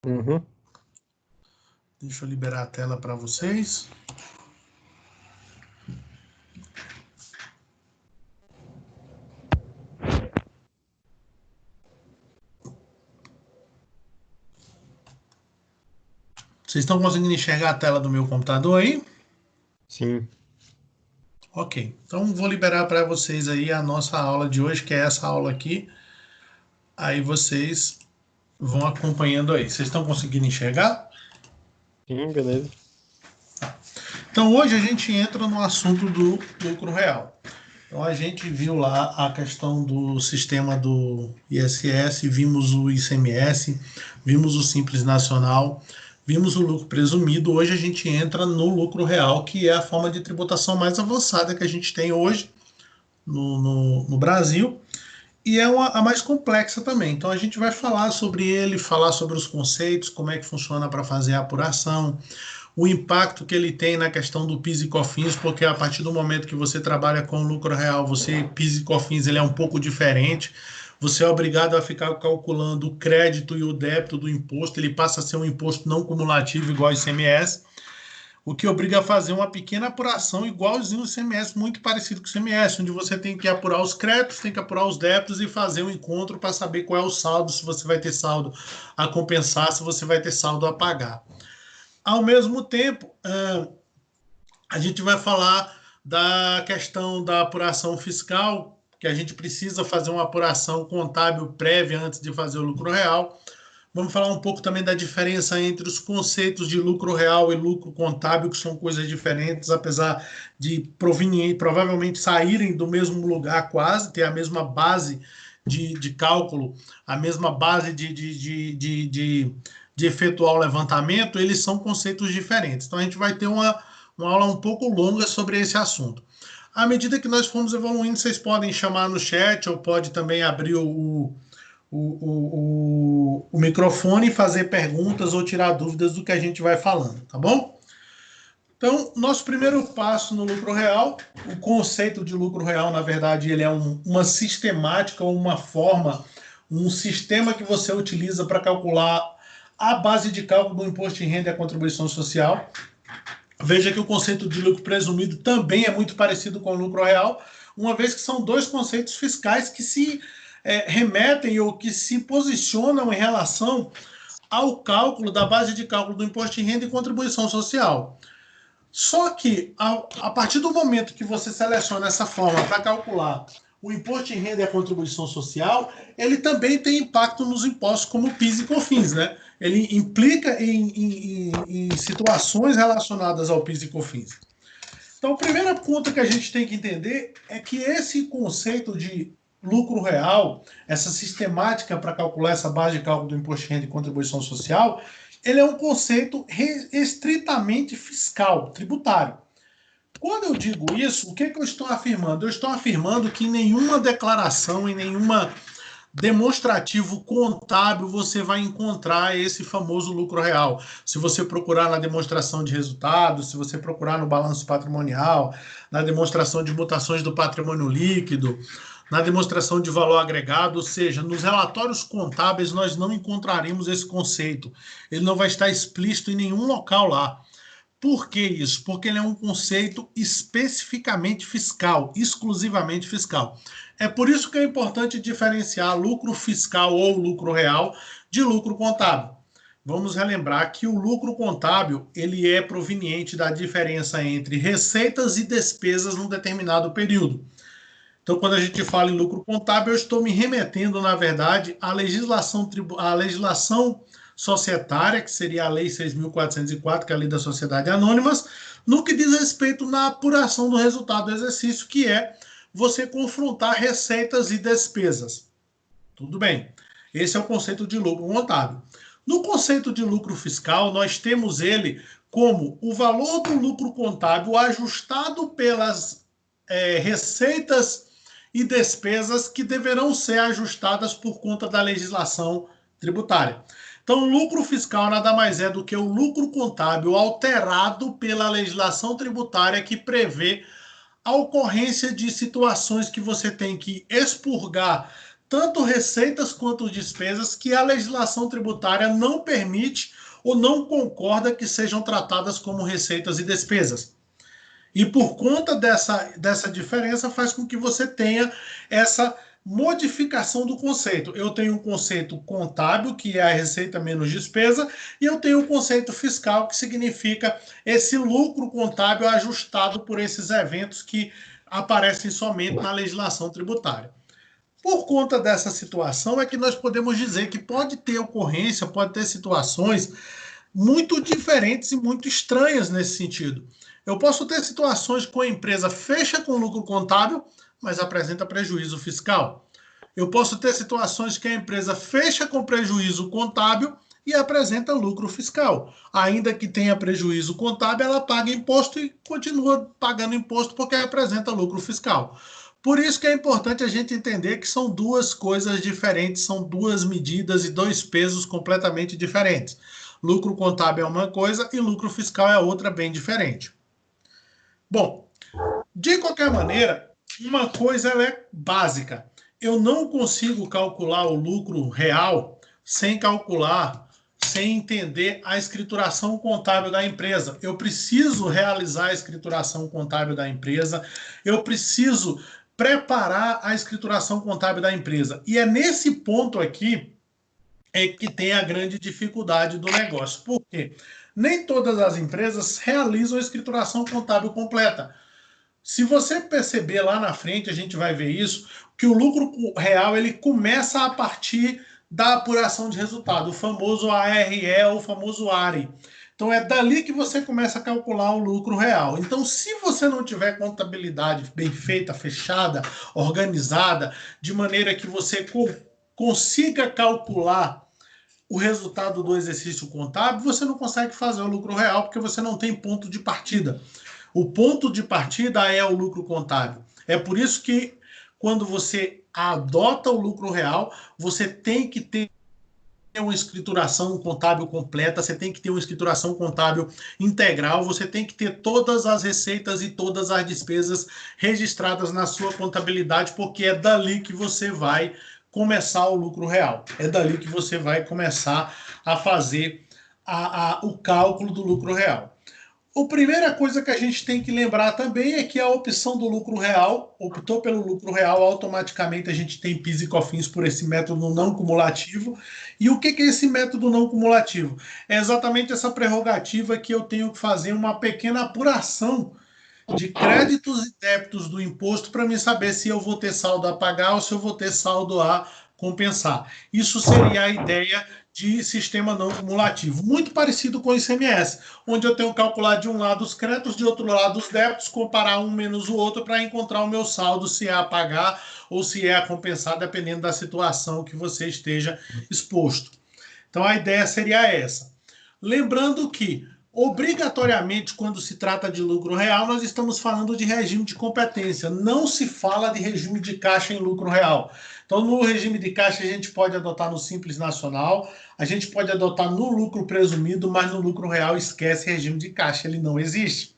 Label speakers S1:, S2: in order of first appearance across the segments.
S1: Uhum.
S2: Deixa eu liberar a tela para vocês. Vocês estão conseguindo enxergar a tela do meu computador aí?
S1: Sim.
S2: Ok. Então vou liberar para vocês aí a nossa aula de hoje, que é essa aula aqui. Aí vocês vão acompanhando aí. Vocês estão conseguindo enxergar?
S1: Sim, beleza.
S2: Então hoje a gente entra no assunto do lucro real. Então a gente viu lá a questão do sistema do ISS, vimos o ICMS, vimos o Simples Nacional, vimos o lucro presumido. Hoje a gente entra no lucro real, que é a forma de tributação mais avançada que a gente tem hoje no Brasil. E é a mais complexa também. Então a gente vai falar sobre ele, falar sobre os conceitos, como é que funciona para fazer a apuração, o impacto que ele tem na questão do PIS e COFINS, porque a partir do momento que você trabalha com lucro real, você PIS e COFINS ele é um pouco diferente. Você é obrigado a ficar calculando o crédito e o débito do imposto, ele passa a ser um imposto não cumulativo igual ao ICMS, o que obriga a fazer uma pequena apuração igualzinho ao ICMS, muito parecido com o ICMS, onde você tem que apurar os créditos, tem que apurar os débitos e fazer um encontro para saber qual é o saldo, se você vai ter saldo a compensar, se você vai ter saldo a pagar. Ao mesmo tempo, a gente vai falar da questão da apuração fiscal, que a gente precisa fazer uma apuração contábil prévia antes de fazer o lucro real. Vamos falar um pouco também da diferença entre os conceitos de lucro real e lucro contábil, que são coisas diferentes, apesar de provavelmente saírem do mesmo lugar quase, ter a mesma base de cálculo, a mesma base de efetuar o levantamento, eles são conceitos diferentes. Então a gente vai ter uma aula um pouco longa sobre esse assunto. À medida que nós formos evoluindo, vocês podem chamar no chat ou pode também abrir o microfone e fazer perguntas ou tirar dúvidas do que a gente vai falando, tá bom? Então, nosso primeiro passo no lucro real, o conceito de lucro real, na verdade, ele é uma sistemática, uma forma, um sistema que você utiliza para calcular a base de cálculo do imposto de renda e a contribuição social. Veja que o conceito de lucro presumido também é muito parecido com o lucro real, uma vez que são dois conceitos fiscais que se remetem ou que se posicionam em relação ao cálculo da base de cálculo do imposto de renda e contribuição social. Só que, a partir do momento que você seleciona essa forma para calcular o imposto de renda e a contribuição social, ele também tem impacto nos impostos como PIS e COFINS, né? Ele implica em situações relacionadas ao PIS e COFINS. Então, a primeira ponta que a gente tem que entender é que esse conceito de lucro real, essa sistemática para calcular essa base de cálculo do imposto de renda e contribuição social, ele é um conceito estritamente fiscal, tributário. Quando eu digo isso, o que eu estou afirmando? Eu estou afirmando que em nenhuma declaração, em nenhuma demonstrativo contábil você vai encontrar esse famoso lucro real. Se você procurar na demonstração de resultados, se você procurar no balanço patrimonial, na demonstração de mutações do patrimônio líquido, na demonstração de valor agregado, ou seja, nos relatórios contábeis nós não encontraremos esse conceito. Ele não vai estar explícito em nenhum local lá. Por que isso? Porque ele é um conceito especificamente fiscal, exclusivamente fiscal. É por isso que é importante diferenciar lucro fiscal ou lucro real de lucro contábil. Vamos relembrar que o lucro contábil ele é proveniente da diferença entre receitas e despesas num determinado período. Então, quando a gente fala em lucro contábil, eu estou me remetendo, na verdade, à legislação societária, que seria a Lei 6.404, que é a Lei das Sociedades Anônimas, no que diz respeito na apuração do resultado do exercício, que é você confrontar receitas e despesas. Tudo bem. Esse é o conceito de lucro contábil. No conceito de lucro fiscal, nós temos ele como o valor do lucro contábil ajustado pelas receitas e despesas que deverão ser ajustadas por conta da legislação tributária. Então, o lucro fiscal nada mais é do que o lucro contábil alterado pela legislação tributária que prevê a ocorrência de situações que você tem que expurgar tanto receitas quanto despesas que a legislação tributária não permite ou não concorda que sejam tratadas como receitas e despesas. E por conta dessa diferença faz com que você tenha essa modificação do conceito. Eu tenho um conceito contábil, que é a receita menos despesa, e eu tenho o conceito fiscal, que significa esse lucro contábil ajustado por esses eventos que aparecem somente na legislação tributária. Por conta dessa situação é que nós podemos dizer que pode ter ocorrência, pode ter situações muito diferentes e muito estranhas nesse sentido. Eu posso ter situações com a empresa fecha com lucro contábil, mas apresenta prejuízo fiscal. Eu posso ter situações que a empresa fecha com prejuízo contábil e apresenta lucro fiscal. Ainda que tenha prejuízo contábil, ela paga imposto e continua pagando imposto porque apresenta lucro fiscal. Por isso que é importante a gente entender que são duas coisas diferentes, são duas medidas e dois pesos completamente diferentes. Lucro contábil é uma coisa e lucro fiscal é outra bem diferente. Bom, de qualquer maneira, uma coisa ela é básica. Eu não consigo calcular o lucro real sem calcular, sem entender a escrituração contábil da empresa. Eu preciso realizar a escrituração contábil da empresa, eu preciso preparar a escrituração contábil da empresa. E é nesse ponto aqui que tem a grande dificuldade do negócio. Por quê? Nem todas as empresas realizam a escrituração contábil completa. Se você perceber lá na frente, a gente vai ver isso, que o lucro real ele começa a partir da apuração de resultado, o famoso ARE ou o famoso ARE. Então é dali que você começa a calcular o lucro real. Então, se você não tiver contabilidade bem feita, fechada, organizada, de maneira que você consiga calcular o resultado do exercício contábil, você não consegue fazer o lucro real porque você não tem ponto de partida. O ponto de partida é o lucro contábil. É por isso que quando você adota o lucro real, você tem que ter uma escrituração contábil completa, você tem que ter uma escrituração contábil integral, você tem que ter todas as receitas e todas as despesas registradas na sua contabilidade, porque é dali que você vai começar o lucro real. É dali que você vai começar a fazer o cálculo do lucro real. A primeira coisa que a gente tem que lembrar também é que a opção do lucro real, optou pelo lucro real, automaticamente a gente tem PIS e COFINS por esse método não cumulativo. E o que é esse método não cumulativo? É exatamente essa prerrogativa que eu tenho que fazer uma pequena apuração de créditos e débitos do imposto para me saber se eu vou ter saldo a pagar ou se eu vou ter saldo a compensar. Isso seria a ideia de sistema não cumulativo, muito parecido com o ICMS, onde eu tenho que calcular de um lado os créditos, de outro lado os débitos, comparar um menos o outro para encontrar o meu saldo, se é a pagar ou se é a compensar, dependendo da situação que você esteja exposto. Então a ideia seria essa. Lembrando que obrigatoriamente, quando se trata de lucro real, nós estamos falando de regime de competência. Não se fala de regime de caixa em lucro real. Então, no regime de caixa, a gente pode adotar no Simples Nacional, a gente pode adotar no lucro presumido, mas no lucro real esquece regime de caixa, ele não existe.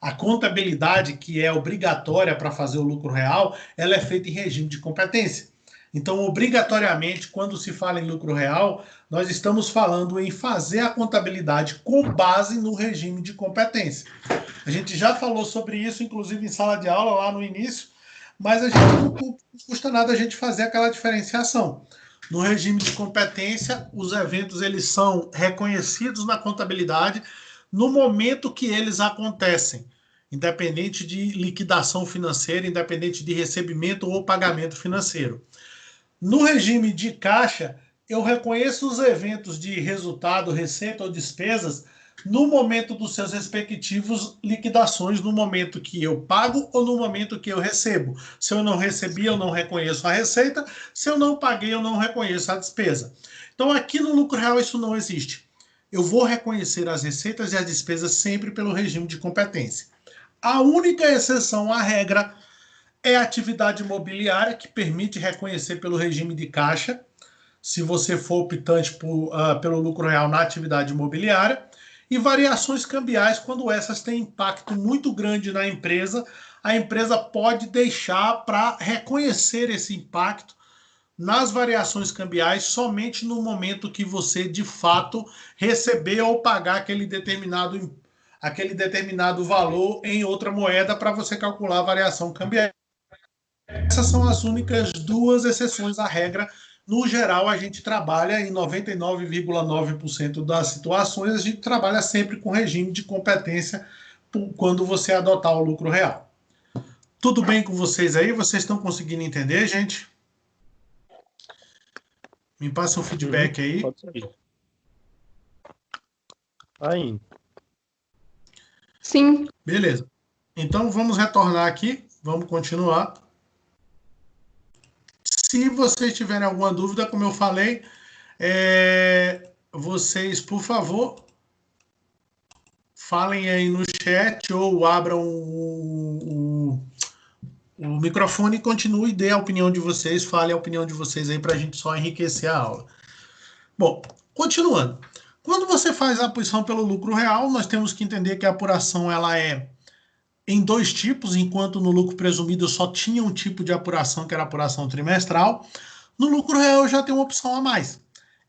S2: A contabilidade, que é obrigatória para fazer o lucro real, ela é feita em regime de competência. Então, obrigatoriamente, quando se fala em lucro real, nós estamos falando em fazer a contabilidade com base no regime de competência. A gente já falou sobre isso, inclusive em sala de aula, lá no início, mas a gente não custa nada a gente fazer aquela diferenciação. No regime de competência, os eventos eles são reconhecidos na contabilidade no momento que eles acontecem, independente de liquidação financeira, independente de recebimento ou pagamento financeiro. No regime de caixa, eu reconheço os eventos de resultado, receita ou despesas no momento dos seus respectivos liquidações, no momento que eu pago ou no momento que eu recebo. Se eu não recebi, eu não reconheço a receita. Se eu não paguei, eu não reconheço a despesa. Então, aqui no lucro real, isso não existe. Eu vou reconhecer as receitas e as despesas sempre pelo regime de competência. A única exceção à regra é a atividade imobiliária, que permite reconhecer pelo regime de caixa, se você for optante pelo lucro real na atividade imobiliária, e variações cambiais, quando essas têm impacto muito grande na empresa, a empresa pode deixar para reconhecer esse impacto nas variações cambiais somente no momento que você, de fato, receber ou pagar aquele determinado valor em outra moeda para você calcular a variação cambial. Essas são as únicas duas exceções à regra. No geral, a gente trabalha em 99,9% das situações, a gente trabalha sempre com regime de competência quando você adotar o lucro real. Tudo bem com vocês aí? Vocês estão conseguindo entender, gente? Me passa um feedback aí.
S1: Pode ser. Tá indo.
S3: Sim.
S2: Beleza. Então, vamos retornar aqui. Vamos continuar. Se vocês tiverem alguma dúvida, como eu falei, vocês, por favor, falem aí no chat ou abram o microfone e continue, dê a opinião de vocês, fale a opinião de vocês aí para a gente só enriquecer a aula. Bom, continuando. Quando você faz a apuração pelo lucro real, nós temos que entender que a apuração ela é em dois tipos, enquanto no lucro presumido eu só tinha um tipo de apuração, que era a apuração trimestral. No lucro real eu já tenho uma opção a mais.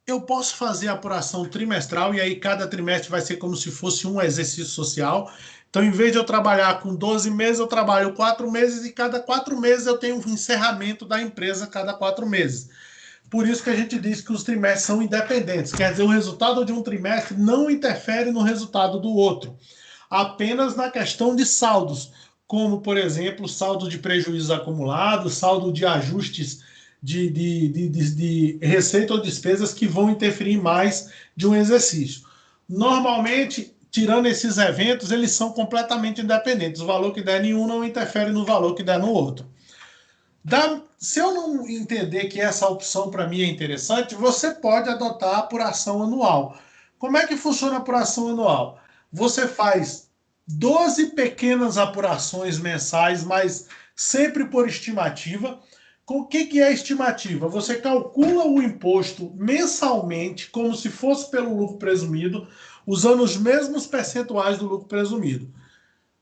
S2: Eu posso fazer a apuração trimestral e aí cada trimestre vai ser como se fosse um exercício social. Então, em vez de eu trabalhar com 12 meses, eu trabalho 4 meses e cada 4 meses eu tenho um encerramento da empresa cada 4 meses. Por isso que a gente diz que os trimestres são independentes. Quer dizer, o resultado de um trimestre não interfere no resultado do outro. Apenas na questão de saldos, como, por exemplo, saldo de prejuízos acumulados, saldo de ajustes de receita ou despesas que vão interferir mais de um exercício. Normalmente, tirando esses eventos, eles são completamente independentes. O valor que der em um não interfere no valor que der no outro. Se eu não entender que essa opção para mim é interessante, você pode adotar a apuração anual. Como é que funciona a apuração anual? Você faz 12 pequenas apurações mensais, mas sempre por estimativa. O que é estimativa? Você calcula o imposto mensalmente, como se fosse pelo lucro presumido, usando os mesmos percentuais do lucro presumido.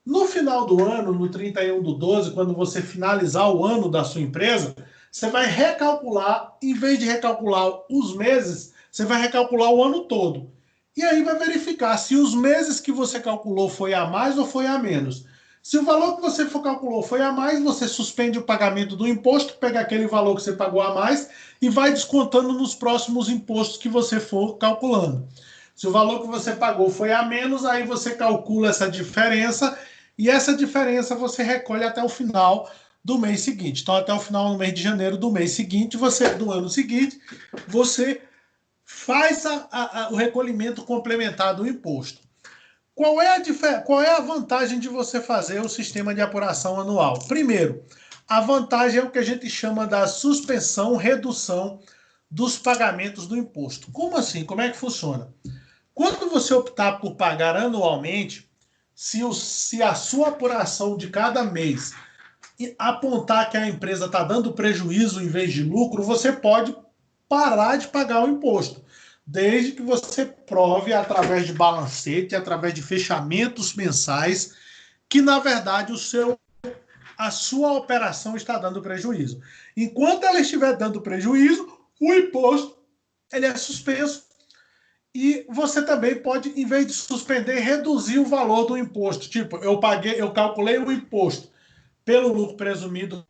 S2: No final do ano, no 31/12, quando você finalizar o ano da sua empresa, você vai recalcular, em vez de recalcular os meses, você vai recalcular o ano todo. E aí vai verificar se os meses que você calculou foi a mais ou foi a menos. Se o valor que você calculou foi a mais, você suspende o pagamento do imposto, pega aquele valor que você pagou a mais e vai descontando nos próximos impostos que você for calculando. Se o valor que você pagou foi a menos, aí você calcula essa diferença e essa diferença você recolhe até o final do mês seguinte. Então, até o final do mês de janeiro do mês seguinte, do ano seguinte, você faz o recolhimento complementar do imposto. Qual é a vantagem de você fazer o sistema de apuração anual? Primeiro, a vantagem é o que a gente chama da suspensão, redução dos pagamentos do imposto. Como assim? Como é que funciona? Quando você optar por pagar anualmente, se a sua apuração de cada mês apontar que a empresa está dando prejuízo em vez de lucro, você pode parar de pagar o imposto, desde que você prove através de balancete, através de fechamentos mensais, que na verdade a sua operação está dando prejuízo. Enquanto ela estiver dando prejuízo, o imposto ele é suspenso. E você também pode, em vez de suspender, reduzir o valor do imposto. Tipo, eu calculei o imposto pelo lucro presumido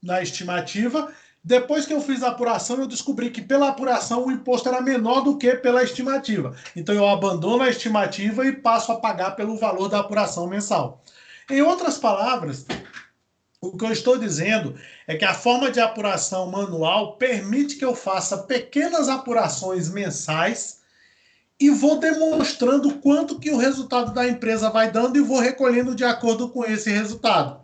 S2: na estimativa. Depois que eu fiz a apuração, eu descobri que pela apuração o imposto era menor do que pela estimativa. Então eu abandono a estimativa e passo a pagar pelo valor da apuração mensal. Em outras palavras, o que eu estou dizendo é que a forma de apuração manual permite que eu faça pequenas apurações mensais e vou demonstrando quanto que o resultado da empresa vai dando e vou recolhendo de acordo com esse resultado.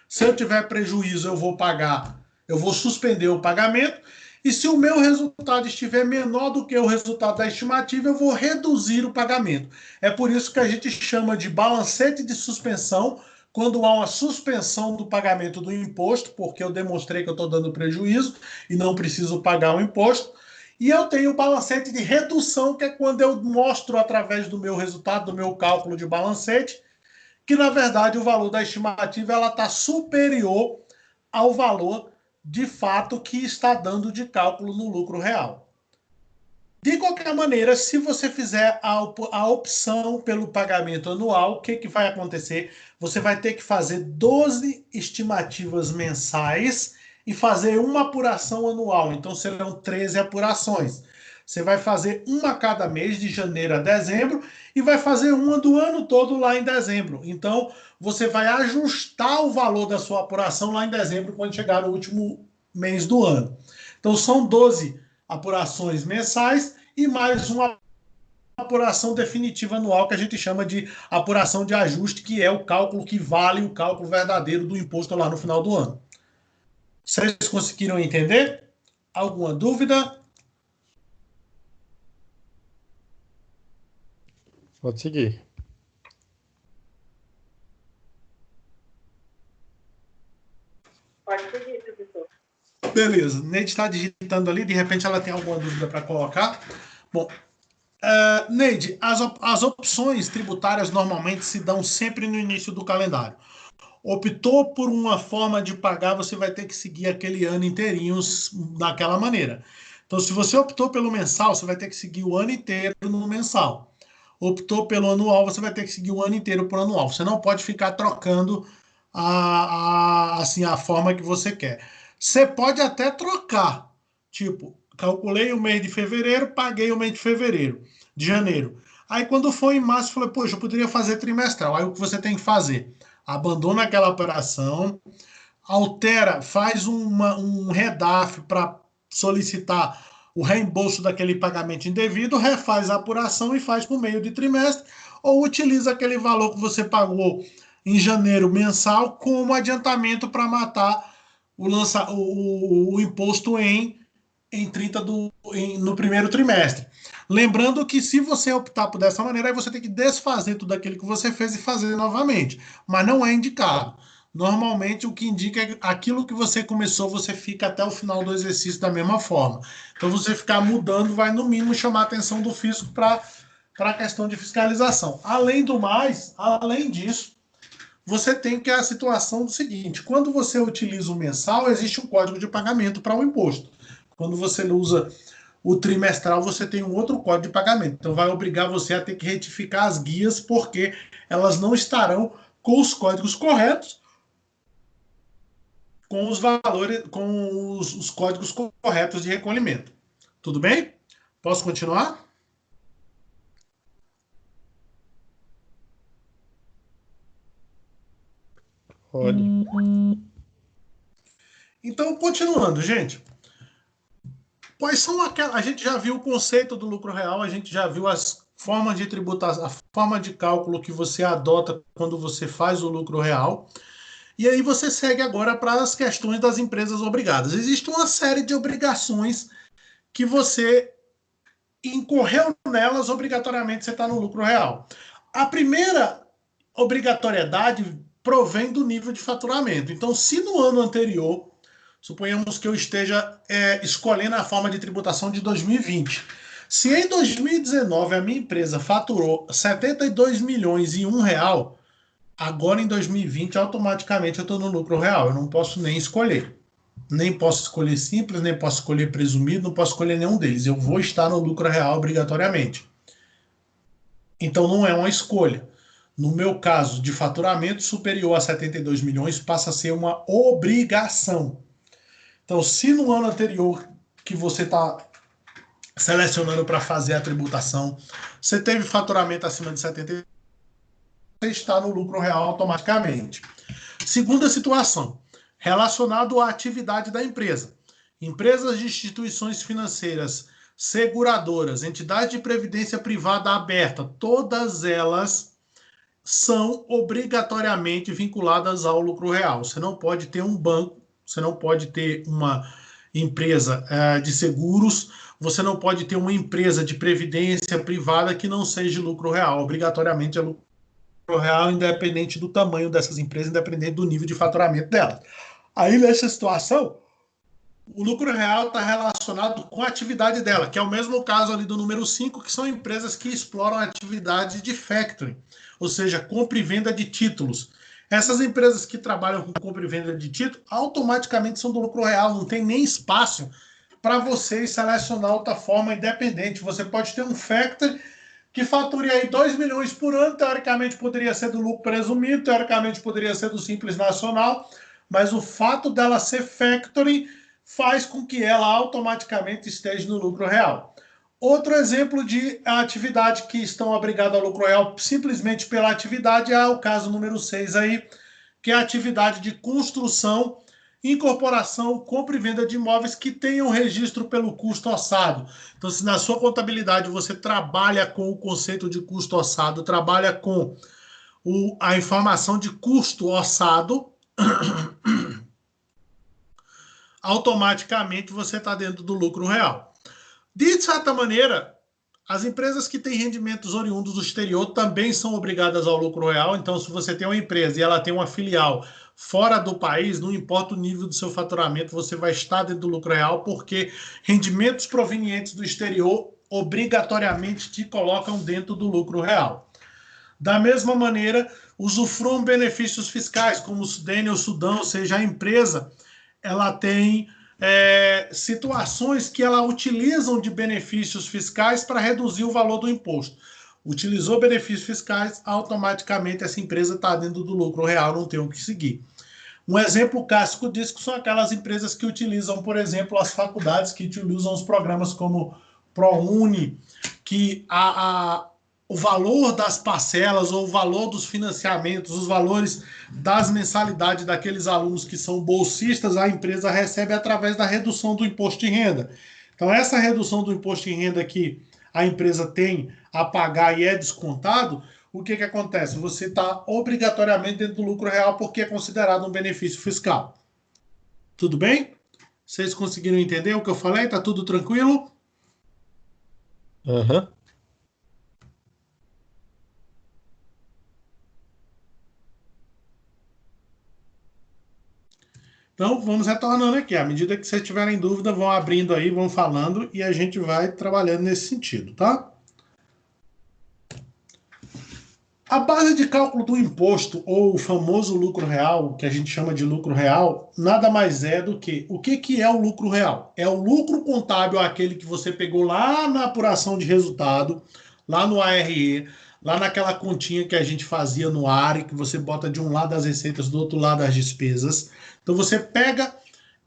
S2: Se eu tiver prejuízo, eu vou suspender o pagamento, e se o meu resultado estiver menor do que o resultado da estimativa, eu vou reduzir o pagamento. É por isso que a gente chama de balancete de suspensão, quando há uma suspensão do pagamento do imposto, porque eu demonstrei que eu estou dando prejuízo e não preciso pagar o imposto. E eu tenho o balancete de redução, que é quando eu mostro através do meu resultado, do meu cálculo de balancete, que na verdade o valor da estimativa está superior ao valor de fato, que está dando de cálculo no lucro real. De qualquer maneira, se você fizer a opção pelo pagamento anual, o que vai acontecer? Você vai ter que fazer 12 estimativas mensais e fazer uma apuração anual. Então, serão 13 apurações. Você vai fazer uma a cada mês, de janeiro a dezembro, e vai fazer uma do ano todo lá em dezembro. Então, você vai ajustar o valor da sua apuração lá em dezembro, quando chegar no último mês do ano. Então, são 12 apurações mensais e mais uma apuração definitiva anual, que a gente chama de apuração de ajuste, que é o cálculo que vale o cálculo verdadeiro do imposto lá no final do ano. Vocês conseguiram entender? Alguma dúvida?
S1: Pode seguir.
S3: Pode seguir, professor.
S2: Beleza. Neide está digitando ali, de repente ela tem alguma dúvida para colocar. Bom, Neide, as opções tributárias normalmente se dão sempre no início do calendário. Optou por uma forma de pagar, você vai ter que seguir aquele ano inteirinho daquela maneira. Então, se você optou pelo mensal, você vai ter que seguir o ano inteiro no mensal. Optou pelo anual, você vai ter que seguir o ano inteiro por anual. Você não pode ficar trocando assim, a forma que você quer. Você pode até trocar. Tipo, calculei o mês de fevereiro, paguei o mês de fevereiro, de janeiro. Aí, quando foi em março, eu falei, poxa, eu poderia fazer trimestral. Aí, o que você tem que fazer? Abandona aquela operação, altera, faz um REDAF para solicitar o reembolso daquele pagamento indevido, refaz a apuração e faz por meio de trimestre, ou utiliza aquele valor que você pagou em janeiro mensal como adiantamento para matar o imposto em 30 no primeiro trimestre. Lembrando que se você optar por dessa maneira, aí você tem que desfazer tudo aquilo que você fez e fazer novamente. Mas não é indicado. Normalmente, o que indica é aquilo que você começou, você fica até o final do exercício da mesma forma. Então, você ficar mudando vai, no mínimo, chamar a atenção do fisco para a questão de fiscalização. Além do mais, além disso, você tem que a situação do seguinte: quando você utiliza o mensal, existe um código de pagamento para o imposto. Quando você usa o trimestral, você tem um outro código de pagamento. Então, vai obrigar você a ter que retificar as guias, porque elas não estarão com os códigos corretos, com os valores, com os códigos corretos de recolhimento. Tudo bem? Posso continuar?
S1: Pode.
S2: Então, continuando, gente. Quais são aquelas... A gente já viu o conceito do lucro real, a gente já viu as formas de tributação, a forma de cálculo que você adota quando você faz o lucro real. E aí você segue agora para as questões das empresas obrigadas. Existe uma série de obrigações que você incorreu nelas, obrigatoriamente você está no lucro real. A primeira obrigatoriedade provém do nível de faturamento. Então, se no ano anterior, suponhamos que eu esteja escolhendo a forma de tributação de 2020. Se em 2019 a minha empresa faturou 72 milhões e R$ 1, agora em 2020 automaticamente eu estou no lucro real. Eu não posso nem escolher. Nem posso escolher simples, nem posso escolher presumido, não posso escolher nenhum deles. Eu vou estar no lucro real obrigatoriamente. Então não é uma escolha. No meu caso, de faturamento superior a 72 milhões, passa a ser uma obrigação. Então, se no ano anterior que você está selecionando para fazer a tributação, você teve faturamento acima de 72, você está no lucro real automaticamente. Segunda situação, relacionado à atividade da empresa. Empresas de instituições financeiras, seguradoras, entidade de previdência privada aberta, todas elas são obrigatoriamente vinculadas ao lucro real. Você não pode ter um banco, você não pode ter uma empresa de seguros, você não pode ter uma empresa de previdência privada que não seja de lucro real. Obrigatoriamente é lucro real, independente do tamanho dessas empresas, independente do nível de faturamento delas. Aí, nessa situação, o lucro real está relacionado com a atividade dela, que é o mesmo caso ali do número 5, que são empresas que exploram a atividade de factoring, ou seja, compra e venda de títulos. Essas empresas que trabalham com compra e venda de título automaticamente são do lucro real, não tem nem espaço para você selecionar outra forma independente. Você pode ter um factory que fature aí 2 milhões por ano, teoricamente poderia ser do lucro presumido, teoricamente poderia ser do Simples Nacional, mas o fato dela ser factory faz com que ela automaticamente esteja no lucro real. Outro exemplo de atividade que estão obrigadas ao lucro real simplesmente pela atividade é o caso número 6 aí, que é a atividade de construção, incorporação, compra e venda de imóveis que tenham registro pelo custo orçado. Então, se na sua contabilidade você trabalha com o conceito de custo orçado, trabalha com a informação de custo orçado, automaticamente você está dentro do lucro real. De certa maneira, as empresas que têm rendimentos oriundos do exterior também são obrigadas ao lucro real. Então, se você tem uma empresa e ela tem uma filial fora do país, não importa o nível do seu faturamento, você vai estar dentro do lucro real, porque rendimentos provenientes do exterior obrigatoriamente te colocam dentro do lucro real. Da mesma maneira, usufruam benefícios fiscais, como o Sudene ou Sudão, ou seja, a empresa ela tem situações que ela utilizam de benefícios fiscais para reduzir o valor do imposto. Utilizou benefícios fiscais, automaticamente essa empresa está dentro do lucro real, não tem o que seguir. Um exemplo clássico disso são aquelas empresas que utilizam, por exemplo, as faculdades que utilizam os programas como ProUni, que o valor das parcelas ou o valor dos financiamentos, os valores das mensalidades daqueles alunos que são bolsistas, a empresa recebe através da redução do imposto de renda. Então, essa redução do imposto de renda que a empresa tem a pagar e é descontado, o que acontece? Você está obrigatoriamente dentro do lucro real porque é considerado um benefício fiscal. Tudo bem? Vocês conseguiram entender o que eu falei? Está tudo tranquilo?
S1: Aham.
S2: Então, vamos retornando aqui. À medida que vocês tiverem dúvida, vão abrindo aí, vão falando e a gente vai trabalhando nesse sentido, tá? A base de cálculo do imposto, ou o famoso lucro real, que a gente chama de lucro real, nada mais é do que... O que é o lucro real? É o lucro contábil, aquele que você pegou lá na apuração de resultado, lá no ARE, lá naquela continha que a gente fazia no ARE, que você bota de um lado as receitas, do outro lado as despesas. Então você pega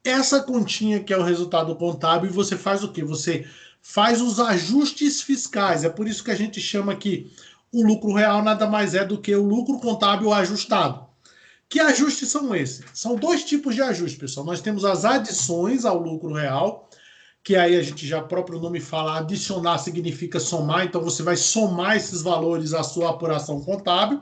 S2: essa continha que é o resultado contábil e você faz o quê? Você faz os ajustes fiscais. É por isso que a gente chama aqui o lucro real nada mais é do que o lucro contábil ajustado. Que ajustes são esses? São dois tipos de ajustes, pessoal. Nós temos as adições ao lucro real, que aí a gente já, próprio nome fala, adicionar significa somar, então você vai somar esses valores à sua apuração contábil.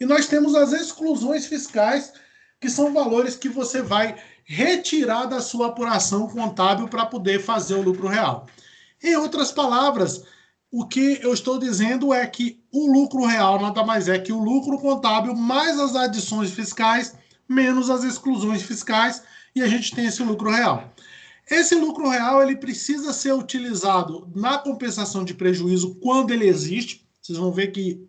S2: E nós temos as exclusões fiscais, que são valores que você vai retirar da sua apuração contábil para poder fazer o lucro real. Em outras palavras, o que eu estou dizendo é que o lucro real nada mais é que o lucro contábil mais as adições fiscais menos as exclusões fiscais e a gente tem esse lucro real. Esse lucro real ele precisa ser utilizado na compensação de prejuízo quando ele existe. Vocês vão ver que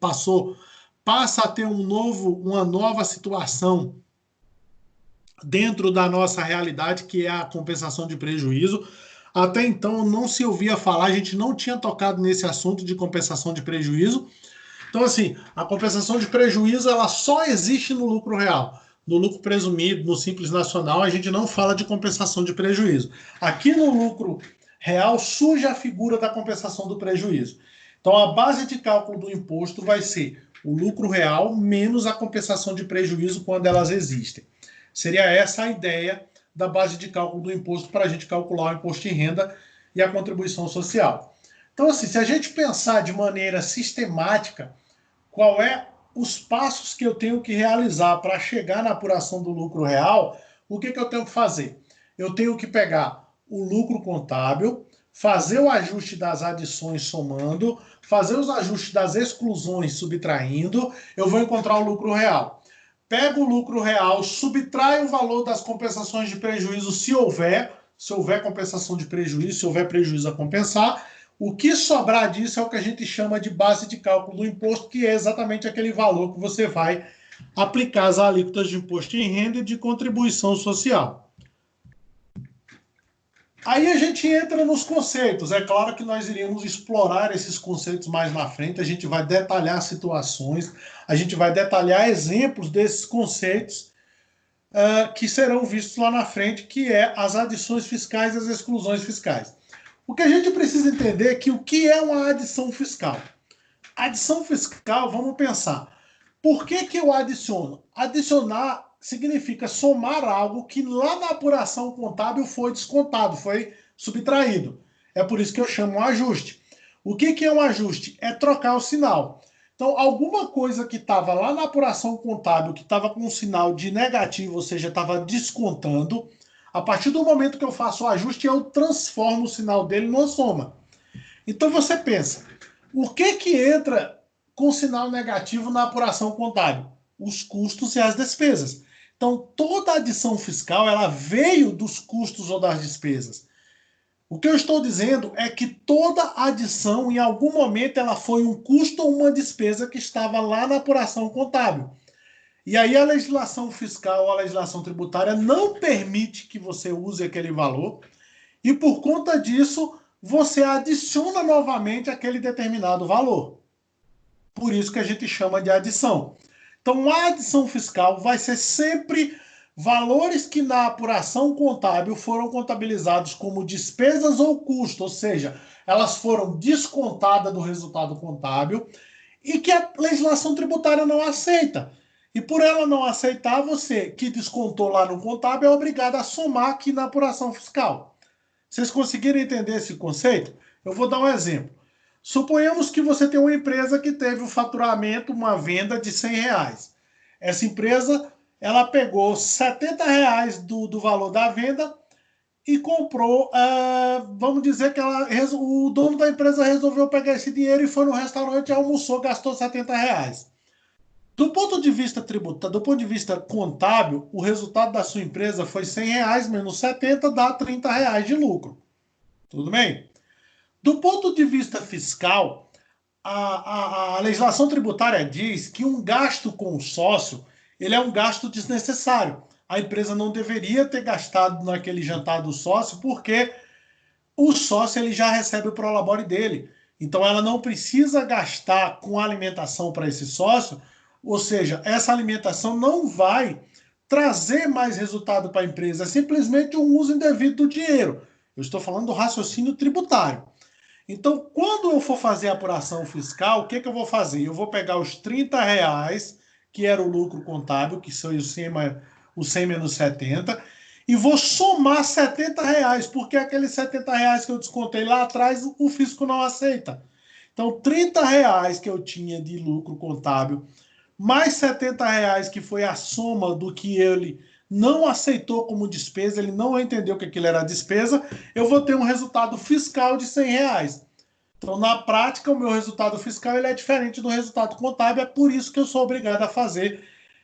S2: passa a ter uma nova situação dentro da nossa realidade, que é a compensação de prejuízo. Até então não se ouvia falar, a gente não tinha tocado nesse assunto de compensação de prejuízo. Então, assim, a compensação de prejuízo ela só existe no lucro real. No lucro presumido, no Simples Nacional, a gente não fala de compensação de prejuízo. Aqui no lucro real surge a figura da compensação do prejuízo. Então, a base de cálculo do imposto vai ser o lucro real menos a compensação de prejuízo quando elas existem. Seria essa a ideia da base de cálculo do imposto para a gente calcular o imposto de renda e a contribuição social. Então, assim, se a gente pensar de maneira sistemática, qual é os passos que eu tenho que realizar para chegar na apuração do lucro real, o que eu tenho que fazer? Eu tenho que pegar o lucro contábil, fazer o ajuste das adições somando, fazer os ajustes das exclusões subtraindo, eu vou encontrar o lucro real. Pego o lucro real, subtrai o valor das compensações de prejuízo se houver compensação de prejuízo, se houver prejuízo a compensar. O que sobrar disso é o que a gente chama de base de cálculo do imposto, que é exatamente aquele valor que você vai aplicar as alíquotas de imposto de renda e de contribuição social. Aí a gente entra nos conceitos. É claro que nós iríamos explorar esses conceitos mais na frente, a gente vai detalhar situações, a gente vai detalhar exemplos desses conceitos que serão vistos lá na frente, que é as adições fiscais e as exclusões fiscais. O que a gente precisa entender é que o que é uma adição fiscal? Adição fiscal, vamos pensar. Por que eu adiciono? Adicionar significa somar algo que lá na apuração contábil foi descontado, foi subtraído. É por isso que eu chamo um ajuste. O que é um ajuste? É trocar o sinal. Então, alguma coisa que estava lá na apuração contábil, que estava com um sinal de negativo, ou seja, estava descontando, a partir do momento que eu faço o ajuste, eu transformo o sinal dele numa soma. Então, você pensa, o que entra com sinal negativo na apuração contábil? Os custos e as despesas. Então, toda adição fiscal, ela veio dos custos ou das despesas. O que eu estou dizendo é que toda adição, em algum momento, ela foi um custo ou uma despesa que estava lá na apuração contábil. E aí a legislação fiscal ou a legislação tributária não permite que você use aquele valor e, por conta disso, você adiciona novamente aquele determinado valor. Por isso que a gente chama de adição. Então, a adição fiscal vai ser sempre valores que na apuração contábil foram contabilizados como despesas ou custos, ou seja, elas foram descontadas do resultado contábil e que a legislação tributária não aceita. E por ela não aceitar, você que descontou lá no contábil é obrigado a somar aqui na apuração fiscal. Vocês conseguiram entender esse conceito? Eu vou dar um exemplo. Suponhamos que você tem uma empresa que teve um faturamento, uma venda de R$100. Essa empresa, ela pegou R$70 do valor da venda e comprou, vamos dizer que o dono da empresa resolveu pegar esse dinheiro e foi no restaurante, almoçou, gastou R$70. Do ponto de vista tributário, do ponto de vista contábil, o resultado da sua empresa foi R$100 menos 70 dá R$30 de lucro. Tudo bem? Do ponto de vista fiscal, a legislação tributária diz que um gasto com o sócio, ele é um gasto desnecessário. A empresa não deveria ter gastado naquele jantar do sócio, porque o sócio ele já recebe o prolabore dele. Então ela não precisa gastar com alimentação para esse sócio, ou seja, essa alimentação não vai trazer mais resultado para a empresa, é simplesmente um uso indevido do dinheiro. Eu estou falando do raciocínio tributário. Então, quando eu for fazer a apuração fiscal, o que eu vou fazer? Eu vou pegar os R$30, que era o lucro contábil, que são o 100 menos 70, e vou somar R$70, porque aqueles R$70 que eu descontei lá atrás, o fisco não aceita. Então, R$30 que eu tinha de lucro contábil, mais R$70 que foi a soma do que ele não aceitou como despesa, ele não entendeu que aquilo era despesa, eu vou ter um resultado fiscal de R$100. Então, na prática, o meu resultado fiscal ele é diferente do resultado contábil, é por isso que eu sou obrigado a fazer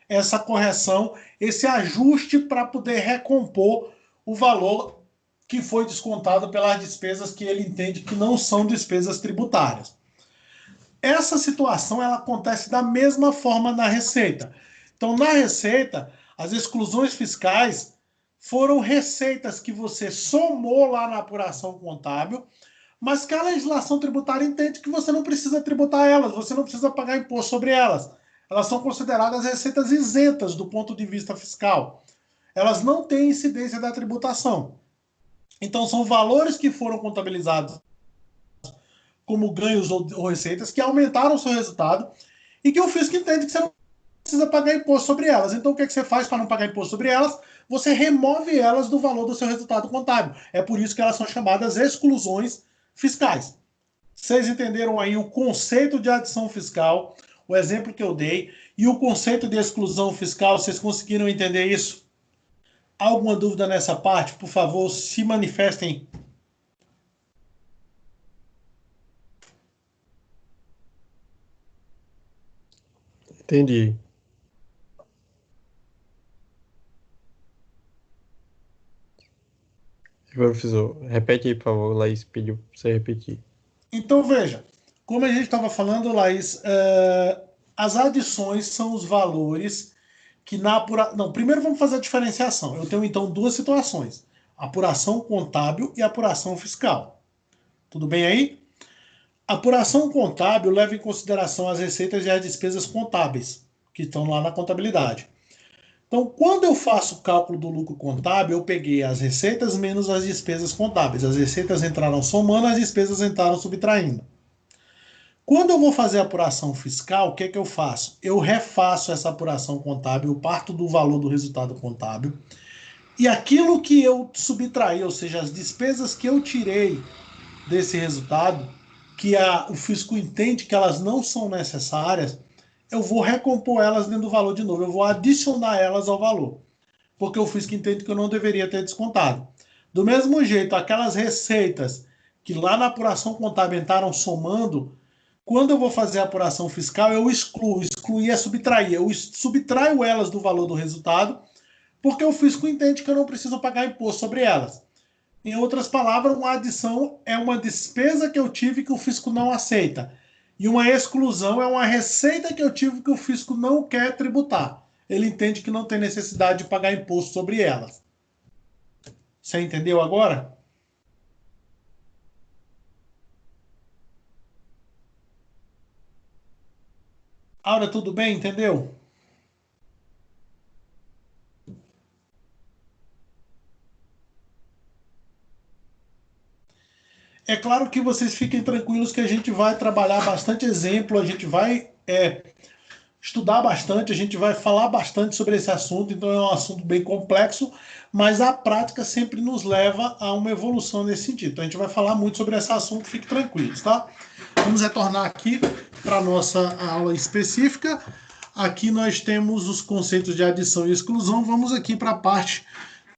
S2: essa correção, esse ajuste para poder recompor o valor que foi descontado pelas despesas que ele entende que não são despesas tributárias. Essa situação ela acontece da mesma forma na Receita. Então, na Receita, as exclusões fiscais foram receitas que você somou lá na apuração contábil, mas que a legislação tributária entende que você não precisa tributar elas, você não precisa pagar imposto sobre elas. Elas são consideradas receitas isentas do ponto de vista fiscal. Elas não têm incidência da tributação. Então, são valores que foram contabilizados como ganhos ou receitas que aumentaram o seu resultado e que o fisco entende que você não precisa pagar imposto sobre elas. Então, o que você faz para não pagar imposto sobre elas? Você remove elas do valor do seu resultado contábil. É por isso que elas são chamadas exclusões fiscais. Vocês entenderam aí o conceito de adição fiscal, o exemplo que eu dei, e o conceito de exclusão fiscal, vocês conseguiram entender isso? Alguma dúvida nessa parte? Por favor, se manifestem.
S1: Entendi. Professor, repete aí, por favor. Laís pediu para você repetir.
S2: Então, veja, como a gente estava falando, Laís, As adições são os valores que na apuração... Não, primeiro vamos fazer a diferenciação. Eu tenho, então, duas situações. Apuração contábil e apuração fiscal. Tudo bem aí? Apuração contábil leva em consideração as receitas e as despesas contábeis, que estão lá na contabilidade. Então, quando eu faço o cálculo do lucro contábil, eu peguei as receitas menos as despesas contábeis. As receitas entraram somando, as despesas entraram subtraindo. Quando eu vou fazer a apuração fiscal, o que é que eu faço? Eu refaço essa apuração contábil, eu parto do valor do resultado contábil, e aquilo que eu subtraí, ou seja, as despesas que eu tirei desse resultado, que o fisco entende que elas não são necessárias, eu vou recompor elas dentro do valor de novo, eu vou adicionar elas ao valor, porque o fisco entende que eu não deveria ter descontado. Do mesmo jeito, aquelas receitas que lá na apuração contábil entraram somando, quando eu vou fazer a apuração fiscal, eu excluir é subtrair, eu subtraio elas do valor do resultado, porque o fisco entende que eu não preciso pagar imposto sobre elas. Em outras palavras, uma adição é uma despesa que eu tive que o fisco não aceita. E uma exclusão é uma receita que eu tive que o fisco não quer tributar. Ele entende que não tem necessidade de pagar imposto sobre elas. Você entendeu agora? Aura, tudo bem? Entendeu? É claro que vocês fiquem tranquilos que a gente vai trabalhar bastante exemplo, a gente vai estudar bastante, a gente vai falar bastante sobre esse assunto, então é um assunto bem complexo, mas a prática sempre nos leva a uma evolução nesse sentido. Então a gente vai falar muito sobre esse assunto, fiquem tranquilos, tá? Vamos retornar aqui para a nossa aula específica. Aqui nós temos os conceitos de adição e exclusão, vamos aqui para a parte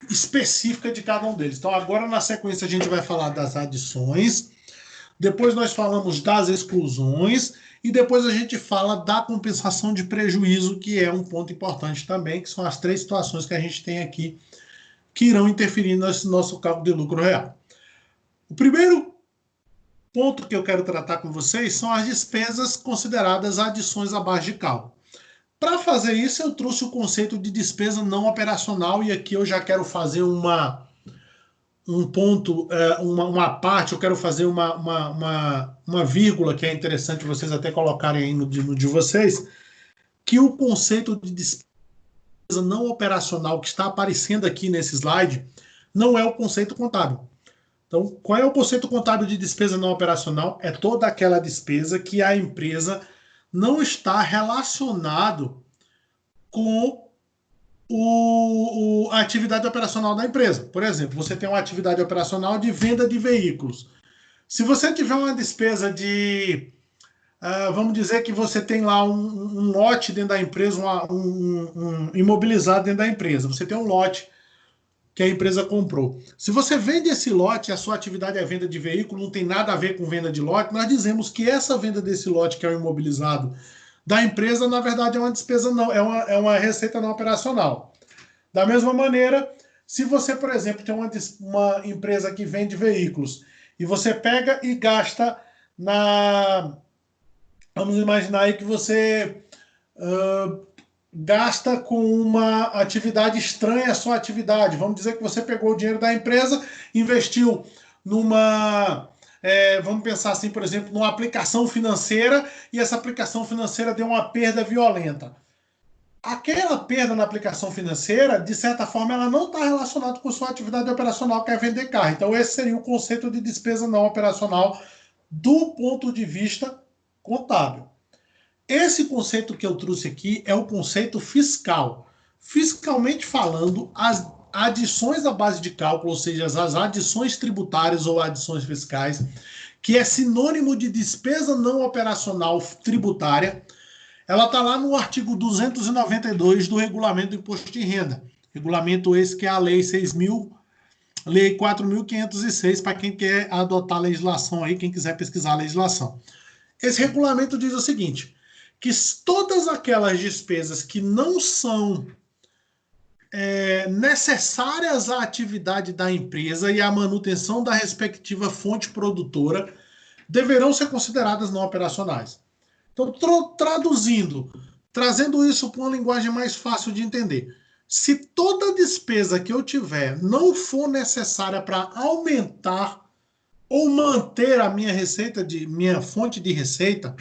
S2: específica de cada um deles. Então agora na sequência a gente vai falar das adições, depois nós falamos das exclusões e depois a gente fala da compensação de prejuízo, que é um ponto importante também, que são as três situações que a gente tem aqui que irão interferir nesse nosso cálculo de lucro real. O primeiro ponto que eu quero tratar com vocês são as despesas consideradas adições à base de cálculo. Para fazer isso, eu trouxe o conceito de despesa não operacional e aqui eu já quero fazer um ponto, uma parte, eu quero fazer uma vírgula que é interessante vocês até colocarem aí no de vocês, que o conceito de despesa não operacional que está aparecendo aqui nesse slide não é o conceito contábil. Então, qual é o conceito contábil de despesa não operacional? É toda aquela despesa que a empresa não está relacionado com a atividade operacional da empresa. Por exemplo, você tem uma atividade operacional de venda de veículos. Se você tiver uma despesa de... vamos dizer que você tem lá um lote dentro da empresa, um imobilizado dentro da empresa. Você tem um lote que a empresa comprou. Se você vende esse lote, a sua atividade é venda de veículo, não tem nada a ver com venda de lote, nós dizemos que essa venda desse lote, que é o imobilizado da empresa, na verdade é uma despesa não, é uma receita não operacional. Da mesma maneira, se você, por exemplo, tem uma empresa que vende veículos e você pega e gasta vamos imaginar aí que você gasta com uma atividade estranha à sua atividade. Vamos dizer que você pegou o dinheiro da empresa, investiu vamos pensar assim, por exemplo, numa aplicação financeira e essa aplicação financeira deu uma perda violenta. Aquela perda na aplicação financeira, de certa forma, ela não está relacionada com sua atividade operacional, que é vender carro. Então, esse seria o conceito de despesa não operacional do ponto de vista contábil. Esse conceito que eu trouxe aqui é o conceito fiscal. Fiscalmente falando, as adições à base de cálculo, ou seja, as adições tributárias ou adições fiscais, que é sinônimo de despesa não operacional tributária, ela está lá no artigo 292 do Regulamento do Imposto de Renda. Regulamento esse que é a Lei 4.506, para quem quer adotar a legislação aí, quem quiser pesquisar a legislação. Esse regulamento diz o seguinte, que todas aquelas despesas que não são necessárias à atividade da empresa e à manutenção da respectiva fonte produtora deverão ser consideradas não operacionais. Então, traduzindo, trazendo isso para uma linguagem mais fácil de entender. Se toda despesa que eu tiver não for necessária para aumentar ou manter a minha receita, minha fonte de receita,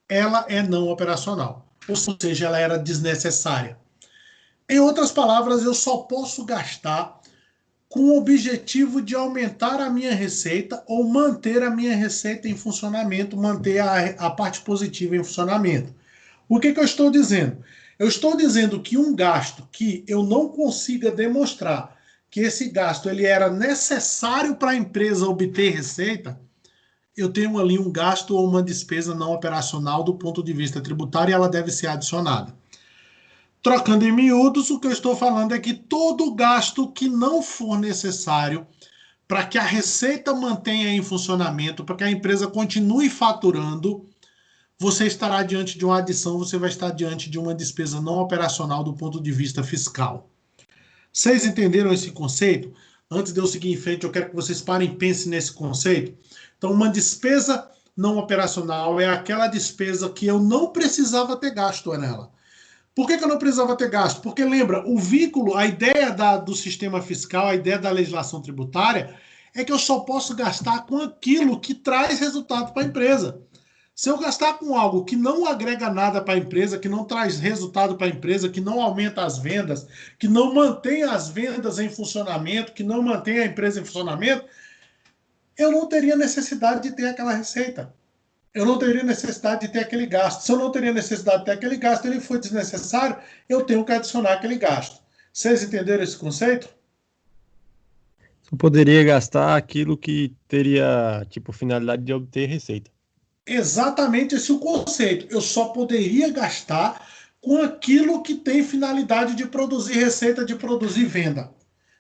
S2: ela é não operacional. Ou seja, ela era desnecessária. Em outras palavras, eu só posso gastar com o objetivo de aumentar a minha receita ou manter a minha receita em funcionamento, manter a parte positiva em funcionamento. O que eu estou dizendo? Eu estou dizendo que um gasto que eu não consiga demonstrar que esse gasto ele era necessário para a empresa obter receita, eu tenho ali um gasto ou uma despesa não operacional do ponto de vista tributário e ela deve ser adicionada. Trocando em miúdos, o que eu estou falando é que todo gasto que não for necessário para que a receita mantenha em funcionamento, para que a empresa continue faturando, você estará diante de uma adição, você vai estar diante de uma despesa não operacional do ponto de vista fiscal. Vocês entenderam esse conceito? Antes de eu seguir em frente, eu quero que vocês parem e pensem nesse conceito. Então, uma despesa não operacional é aquela despesa que eu não precisava ter gasto nela. Por que eu não precisava ter gasto? Porque lembra, o vínculo, a ideia do sistema fiscal, a ideia da legislação tributária é que eu só posso gastar com aquilo que traz resultado para a empresa. Se eu gastar com algo que não agrega nada para a empresa, que não traz resultado para a empresa, que não aumenta as vendas, que não mantém as vendas em funcionamento, que não mantém a empresa em funcionamento, eu não teria necessidade de ter aquela receita. Eu não teria necessidade de ter aquele gasto. Se eu não teria necessidade de ter aquele gasto, ele foi desnecessário, eu tenho que adicionar aquele gasto. Vocês entenderam esse conceito?
S1: Você poderia gastar aquilo que teria, tipo, finalidade de obter receita.
S2: Exatamente esse é o conceito. Eu só poderia gastar com aquilo que tem finalidade de produzir receita, de produzir venda.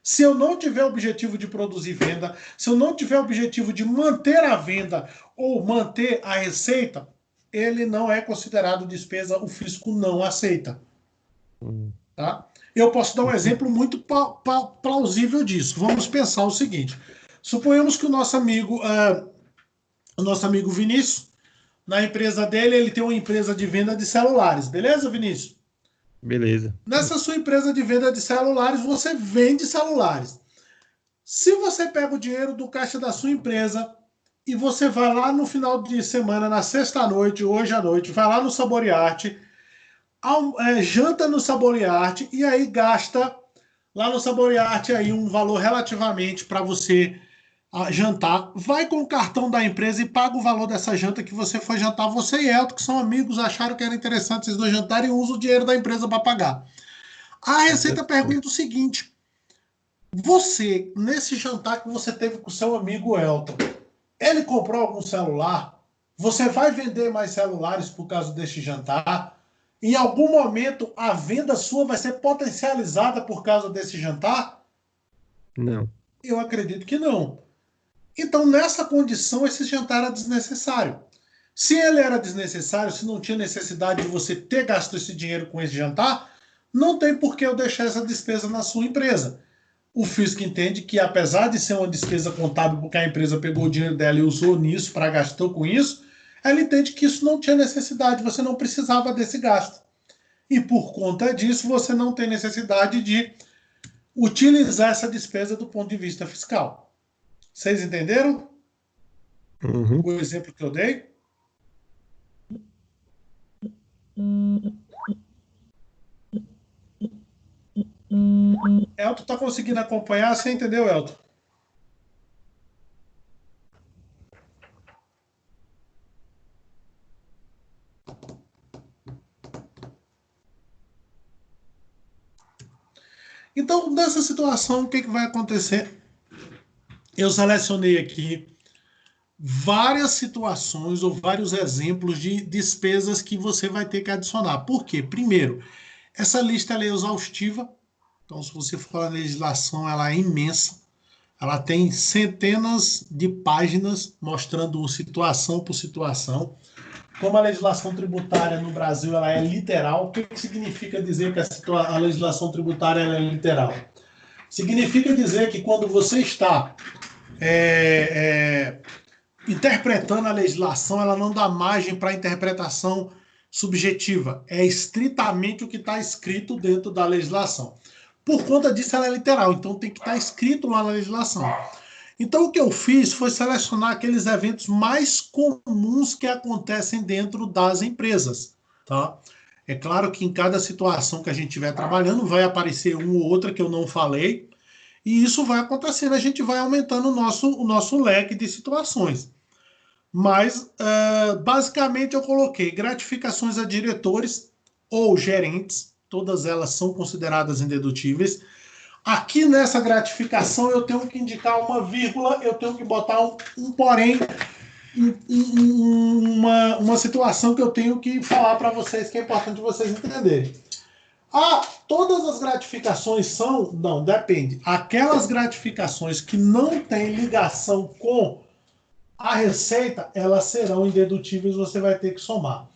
S2: Se eu não tiver objetivo de produzir venda, se eu não tiver objetivo de manter a venda ou manter a receita, ele não é considerado despesa, o fisco não aceita. Tá? Eu posso dar um exemplo muito plausível disso. Vamos pensar o seguinte. Suponhamos que o nosso amigo Vinícius, na empresa dele, ele tem uma empresa de venda de celulares. Beleza, Vinícius?
S1: Beleza.
S2: Nessa sua empresa de venda de celulares, você vende celulares. Se você pega o dinheiro do caixa da sua empresa e você vai lá no final de semana, na sexta-noite, hoje à noite, vai lá no Saborearte, janta no Saborearte e aí gasta lá no Saborearte aí um valor relativamente para você jantar, vai com o cartão da empresa e paga o valor dessa janta que você foi jantar, você e Elton, que são amigos, acharam que era interessante vocês dois jantarem e usam o dinheiro da empresa para pagar. A Receita pergunta o seguinte: você, nesse jantar que você teve com o seu amigo Elton, ele comprou algum celular? Você vai vender mais celulares por causa deste jantar? Em algum momento a venda sua vai ser potencializada por causa desse jantar?
S1: Não.
S2: Eu acredito que não. Então, nessa condição, esse jantar era desnecessário. Se ele era desnecessário, se não tinha necessidade de você ter gasto esse dinheiro com esse jantar, não tem por que eu deixar essa despesa na sua empresa. O fisco entende que, apesar de ser uma despesa contábil, porque a empresa pegou o dinheiro dela e usou nisso para gastou com isso, ela entende que isso não tinha necessidade, você não precisava desse gasto. E por conta disso, você não tem necessidade de utilizar essa despesa do ponto de vista fiscal. Vocês entenderam o exemplo que eu dei? Elton, tá conseguindo acompanhar? Você entendeu, Elton? Então, nessa situação, o que vai acontecer? Eu selecionei aqui várias situações ou vários exemplos de despesas que você vai ter que adicionar. Por quê? Primeiro, essa lista é exaustiva. Então, se você for a legislação, ela é imensa. Ela tem centenas de páginas mostrando situação por situação. Como a legislação tributária no Brasil ela é literal, o que significa dizer que a legislação tributária ela é literal? Significa dizer que quando você está interpretando a legislação, ela não dá margem para interpretação subjetiva. É estritamente o que está escrito dentro da legislação. Por conta disso, ela é literal, então tem que estar escrito lá na legislação. Então, o que eu fiz foi selecionar aqueles eventos mais comuns que acontecem dentro das empresas, tá? É claro que em cada situação que a gente estiver trabalhando, vai aparecer uma ou outra que eu não falei, e isso vai acontecendo, a gente vai aumentando o nosso leque de situações. Mas, basicamente, eu coloquei gratificações a diretores ou gerentes, todas elas são consideradas indedutíveis. Aqui nessa gratificação eu tenho que indicar uma vírgula, eu tenho que botar um porém, uma situação que eu tenho que falar para vocês, que é importante vocês entenderem. Todas as gratificações são? Não, depende. Aquelas gratificações que não têm ligação com a receita, elas serão indedutíveis, você vai ter que somar.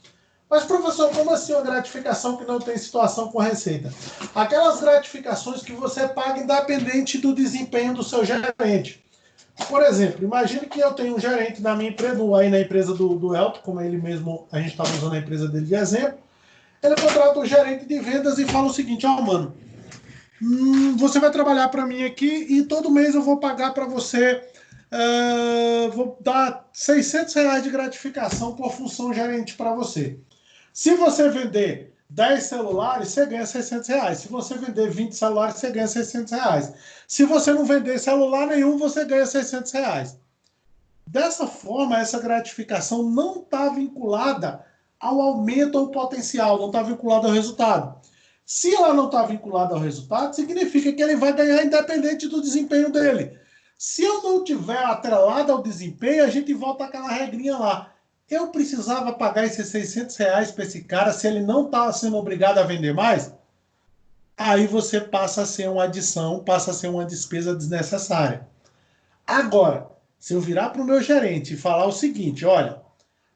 S2: Mas, professor, como assim uma gratificação que não tem situação com a receita? Aquelas gratificações que você paga independente do desempenho do seu gerente. Por exemplo, imagine que eu tenho um gerente na minha empresa, aí na empresa do Elton, como ele mesmo, a gente estava usando a empresa dele de exemplo. Ele contrata um gerente de vendas e fala o seguinte: mano, você vai trabalhar para mim aqui e todo mês eu vou pagar para você, vou dar R$600 de gratificação por função gerente para você. Se você vender 10 celulares, você ganha R$600. Se você vender 20 celulares, você ganha R$600. Se você não vender celular nenhum, você ganha R$600. Dessa forma, essa gratificação não está vinculada ao aumento ou potencial, não está vinculada ao resultado. Se ela não está vinculada ao resultado, significa que ele vai ganhar independente do desempenho dele. Se eu não tiver atrelado ao desempenho, a gente volta àquela regrinha lá. Eu precisava pagar esses R$600 para esse cara se ele não está sendo obrigado a vender mais? Aí você passa a ser uma adição, passa a ser uma despesa desnecessária. Agora, se eu virar para o meu gerente e falar o seguinte: olha,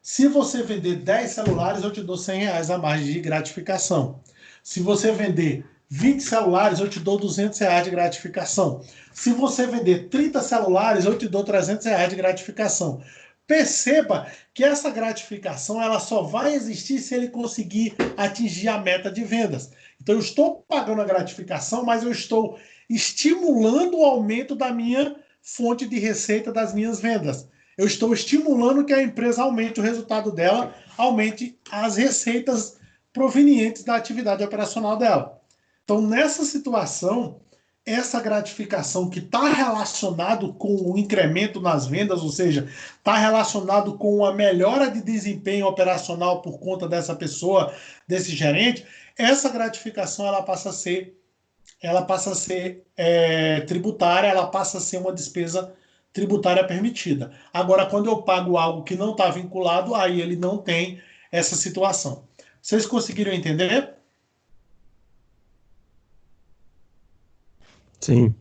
S2: se você vender 10 celulares, eu te dou R$100 a mais de gratificação. Se você vender 20 celulares, eu te dou R$200 de gratificação. Se você vender 30 celulares, eu te dou R$300 de gratificação. Perceba que essa gratificação ela só vai existir se ele conseguir atingir a meta de vendas. Então eu estou pagando a gratificação, mas eu estou estimulando o aumento da minha fonte de receita das minhas vendas. Eu estou estimulando que a empresa aumente o resultado dela, aumente as receitas provenientes da atividade operacional dela. Então, nessa situação, essa gratificação que está relacionado com o incremento nas vendas, ou seja, está relacionado com a melhora de desempenho operacional por conta dessa pessoa, desse gerente, essa gratificação ela passa a ser tributária, ela passa a ser uma despesa tributária permitida. Agora, quando eu pago algo que não está vinculado, aí ele não tem essa situação. Vocês conseguiram entender?
S1: Sim.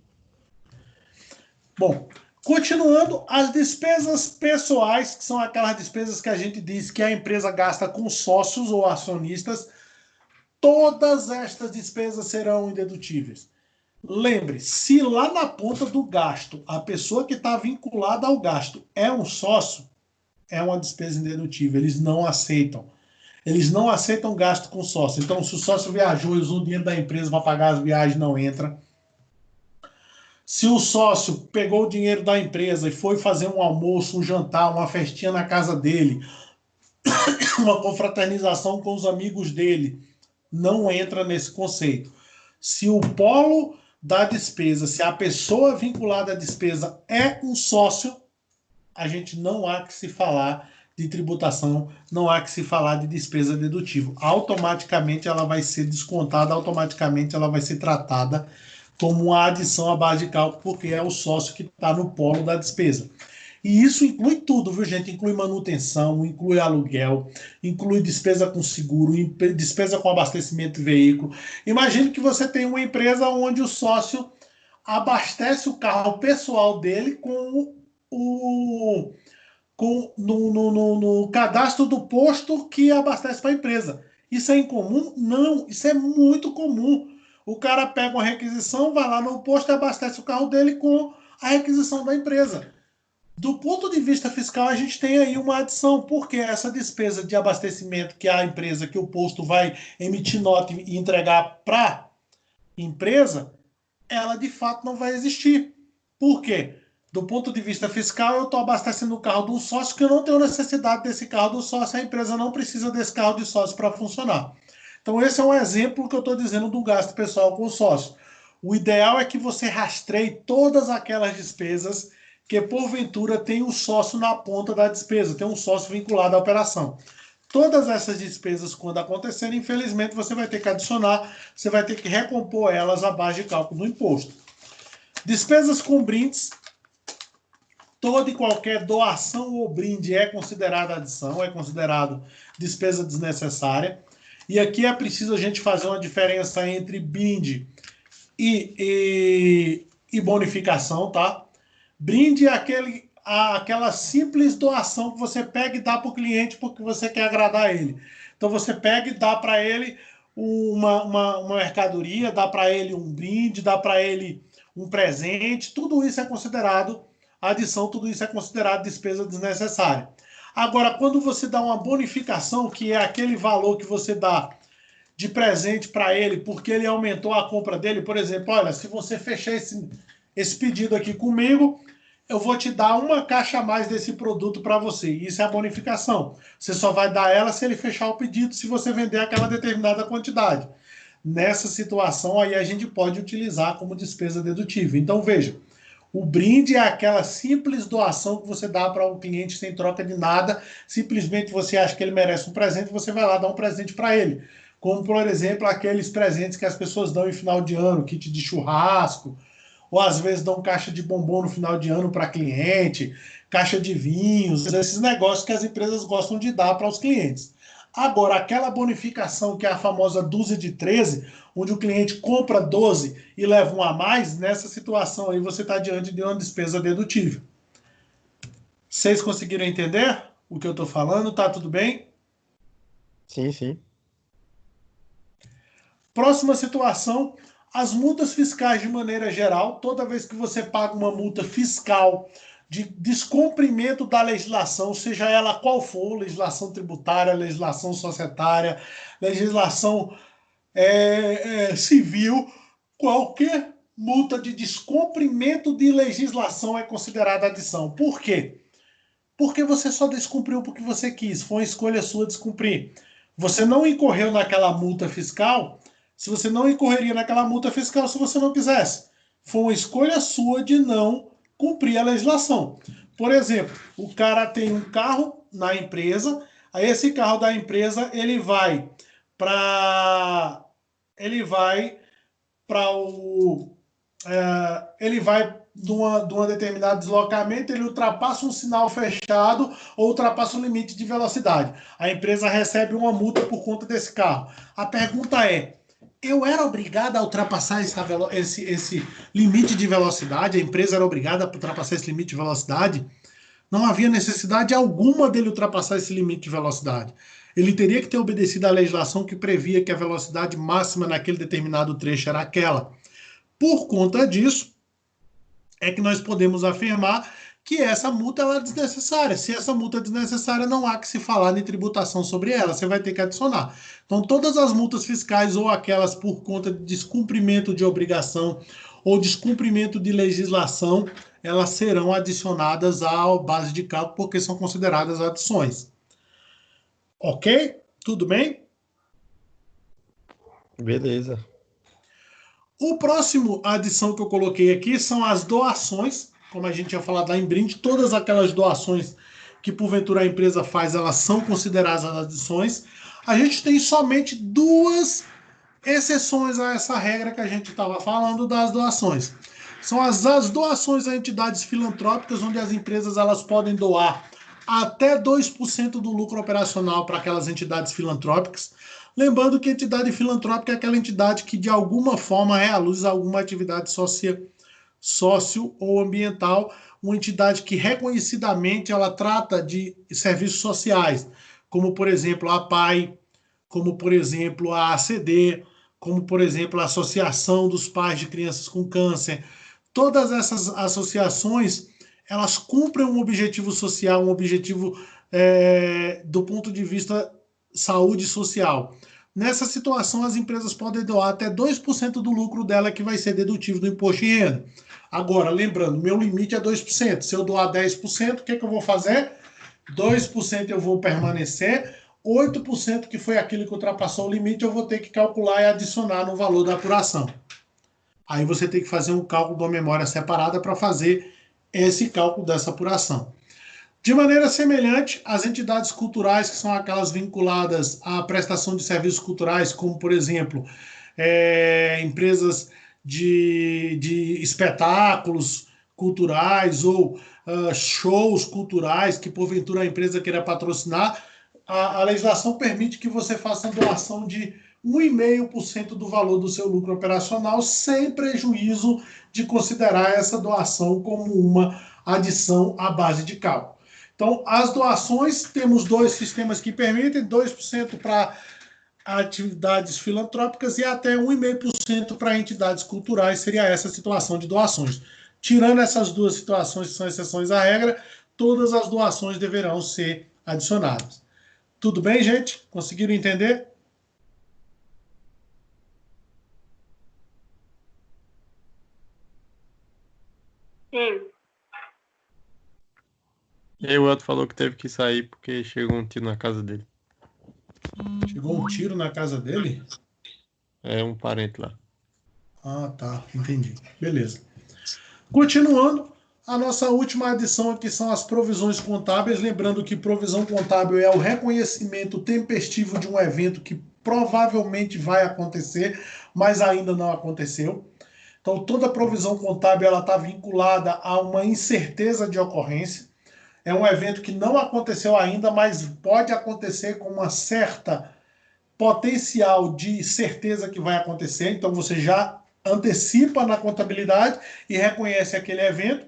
S2: Bom, continuando, as despesas pessoais, que são aquelas despesas que a gente diz que a empresa gasta com sócios ou acionistas, todas estas despesas serão indedutíveis. Lembre, se lá na ponta do gasto, a pessoa que está vinculada ao gasto é um sócio, é uma despesa indedutível. Eles não aceitam. Eles não aceitam gasto com sócio. Então, se o sócio viajou e usou o dinheiro da empresa para pagar as viagens, não entra. Se o sócio pegou o dinheiro da empresa e foi fazer um almoço, um jantar, uma festinha na casa dele, uma confraternização com os amigos dele, não entra nesse conceito. Se o polo da despesa, se a pessoa vinculada à despesa é um sócio, a gente não há que se falar de tributação, não há que se falar de despesa dedutível. Automaticamente ela vai ser descontada, automaticamente ela vai ser tratada como uma adição à base de cálculo, porque é o sócio que está no polo da despesa. E isso inclui tudo, viu, gente? Inclui manutenção, inclui aluguel, inclui despesa com seguro, despesa com abastecimento de veículo. Imagine que você tem uma empresa onde o sócio abastece o carro pessoal dele no cadastro do posto que abastece para a empresa. Isso é incomum? Não, isso é muito comum. O cara pega uma requisição, vai lá no posto e abastece o carro dele com a requisição da empresa. Do ponto de vista fiscal, a gente tem aí uma adição, porque essa despesa de abastecimento que a empresa, que o posto vai emitir nota e entregar para a empresa, ela de fato não vai existir. Por quê? Do ponto de vista fiscal, eu estou abastecendo o carro de um sócio que eu não tenho necessidade desse carro do sócio, a empresa não precisa desse carro de sócio para funcionar. Então, esse é um exemplo que eu estou dizendo do gasto pessoal com o sócio. O ideal é que você rastreie todas aquelas despesas que, porventura, tem um sócio na ponta da despesa, tem um sócio vinculado à operação. Todas essas despesas, quando acontecerem, infelizmente, você vai ter que adicionar, você vai ter que recompor elas à base de cálculo do imposto. Despesas com brindes. Toda e qualquer doação ou brinde é considerada adição, é considerado despesa desnecessária. E aqui é preciso a gente fazer uma diferença entre brinde e bonificação, tá? Brinde é aquela simples doação que você pega e dá para o cliente porque você quer agradar ele. Então você pega e dá para ele uma mercadoria, dá para ele um brinde, dá para ele um presente, tudo isso é considerado adição, tudo isso é considerado despesa desnecessária. Agora, quando você dá uma bonificação, que é aquele valor que você dá de presente para ele, porque ele aumentou a compra dele, por exemplo, olha, se você fechar esse pedido aqui comigo, eu vou te dar uma caixa a mais desse produto para você. Isso é a bonificação. Você só vai dar ela se ele fechar o pedido, se você vender aquela determinada quantidade. Nessa situação, aí a gente pode utilizar como despesa dedutível. Então, veja, o brinde é aquela simples doação que você dá para um cliente sem troca de nada. Simplesmente você acha que ele merece um presente, você vai lá dar um presente para ele. Como, por exemplo, aqueles presentes que as pessoas dão em final de ano, kit de churrasco, ou às vezes dão caixa de bombom no final de ano para cliente, caixa de vinhos, esses negócios que as empresas gostam de dar para os clientes. Agora, aquela bonificação que é a famosa dúzia de 13, onde o cliente compra 12 e leva um a mais, nessa situação aí você está diante de uma despesa dedutível. Vocês conseguiram entender o que eu estou falando? Tá tudo bem?
S1: Sim, sim.
S2: Próxima situação, as multas fiscais de maneira geral. Toda vez que você paga uma multa fiscal de descumprimento da legislação, seja ela qual for, legislação tributária, legislação societária, legislação civil, qualquer multa de descumprimento de legislação é considerada adição. Por quê? Porque você só descumpriu porque você quis, foi uma escolha sua descumprir. Você não incorreu naquela multa fiscal, se você não incorreria naquela multa fiscal se você não quisesse. Foi uma escolha sua de não cumprir a legislação. Por exemplo, o cara tem um carro na empresa, aí esse carro da empresa ele vai para de uma determinado deslocamento, ele ultrapassa um sinal fechado ou ultrapassa um limite de velocidade. A empresa recebe uma multa por conta desse carro. A pergunta é, eu era obrigado a ultrapassar esse limite de velocidade? A empresa era obrigada a ultrapassar esse limite de velocidade? Não havia necessidade alguma dele ultrapassar esse limite de velocidade. Ele teria que ter obedecido à legislação que previa que a velocidade máxima naquele determinado trecho era aquela. Por conta disso, é que nós podemos afirmar que essa multa ela é desnecessária. Se essa multa é desnecessária, não há que se falar de tributação sobre ela, você vai ter que adicionar. Então, todas as multas fiscais ou aquelas por conta de descumprimento de obrigação ou descumprimento de legislação, elas serão adicionadas à base de cálculo porque são consideradas adições. Ok? Tudo bem?
S1: Beleza.
S2: O próximo adição que eu coloquei aqui são as doações. Como a gente tinha falado lá em brinde, todas aquelas doações que porventura a empresa faz, elas são consideradas adições. A gente tem somente duas exceções a essa regra que a gente estava falando das doações. São as doações a entidades filantrópicas, onde as empresas elas podem doar até 2% do lucro operacional para aquelas entidades filantrópicas. Lembrando que a entidade filantrópica é aquela entidade que de alguma forma realiza alguma atividade sócio ou ambiental, uma entidade que reconhecidamente ela trata de serviços sociais, como por exemplo a APAE, como por exemplo a ACD, como por exemplo a Associação dos Pais de Crianças com Câncer. Todas essas associações, elas cumprem um objetivo social, um objetivo do ponto de vista saúde social. Nessa situação, as empresas podem doar até 2% do lucro dela que vai ser dedutível do imposto de renda. Agora, lembrando, meu limite é 2%. Se eu doar 10%, o que eu vou fazer? 2% eu vou permanecer, 8% que foi aquilo que ultrapassou o limite, eu vou ter que calcular e adicionar no valor da apuração. Aí você tem que fazer um cálculo de uma memória separada para fazer esse cálculo dessa apuração. De maneira semelhante, as entidades culturais, que são aquelas vinculadas à prestação de serviços culturais, como, por exemplo, empresas de espetáculos culturais ou shows culturais que, porventura, a empresa queira patrocinar, a legislação permite que você faça doação de 1,5% do valor do seu lucro operacional, sem prejuízo de considerar essa doação como uma adição à base de cálculo. Então, as doações, temos dois sistemas que permitem, 2% para atividades filantrópicas e até 1,5% para entidades culturais, seria essa situação de doações. Tirando essas duas situações que são exceções à regra, todas as doações deverão ser adicionadas. Tudo bem, gente? Conseguiram entender?
S3: Sim.
S1: E aí o Elton falou que teve que sair porque chegou um tiro na casa dele.
S2: Chegou um tiro na casa dele?
S1: É um parente lá.
S2: Ah, tá. Entendi. Beleza. Continuando, a nossa última adição aqui são as provisões contábeis. Lembrando que provisão contábil é o reconhecimento tempestivo de um evento que provavelmente vai acontecer, mas ainda não aconteceu. Então, toda provisão contábil ela está vinculada a uma incerteza de ocorrência. É um evento que não aconteceu ainda, mas pode acontecer com uma certa potencial de certeza que vai acontecer. Então, você já antecipa na contabilidade e reconhece aquele evento.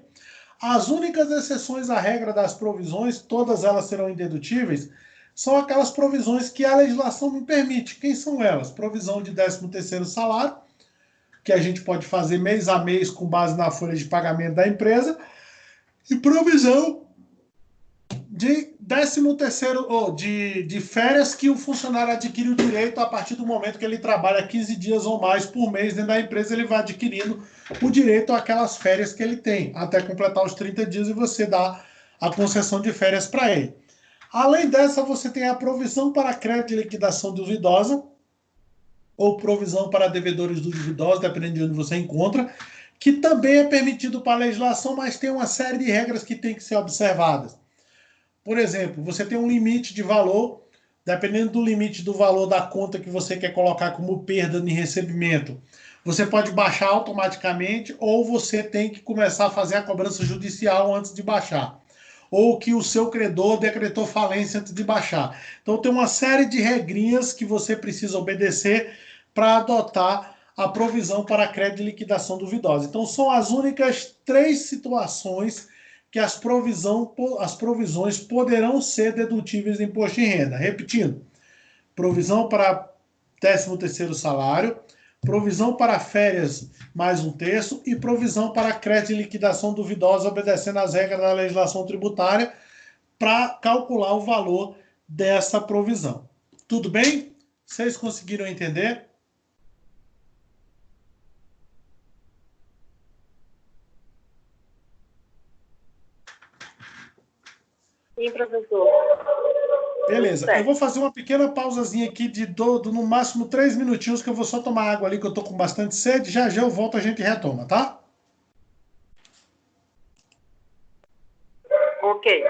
S2: As únicas exceções à regra das provisões, todas elas serão indedutíveis, são aquelas provisões que a legislação me permite. Quem são elas? Provisão de 13º salário, que a gente pode fazer mês a mês com base na folha de pagamento da empresa, e provisão de 13º, ou de férias que o funcionário adquire o direito a partir do momento que ele trabalha 15 dias ou mais por mês dentro da empresa, ele vai adquirindo o direito àquelas férias que ele tem, até completar os 30 dias e você dá a concessão de férias para ele. Além dessa, você tem a provisão para crédito de liquidação duvidosa, ou provisão para devedores duvidosos, dependendo de onde você encontra, que também é permitido para a legislação, mas tem uma série de regras que tem que ser observadas. Por exemplo, você tem um limite de valor, dependendo do limite do valor da conta que você quer colocar como perda em recebimento, você pode baixar automaticamente ou você tem que começar a fazer a cobrança judicial antes de baixar. Ou que o seu credor decretou falência antes de baixar. Então tem uma série de regrinhas que você precisa obedecer para adotar a provisão para crédito de liquidação duvidosa. Então são as únicas 3 situações que as provisões poderão ser dedutíveis do imposto de renda. Repetindo, provisão para 13º salário, provisão para férias mais 1/3 e provisão para crédito de liquidação duvidosa, obedecendo às regras da legislação tributária, para calcular o valor dessa provisão. Tudo bem? Vocês conseguiram entender?
S3: Sim, professor.
S2: Beleza, eu vou fazer uma pequena pausazinha aqui de no máximo 3 minutinhos, que eu vou só tomar água ali, que eu tô com bastante sede. Já já eu volto, a gente retoma, tá?
S3: Ok.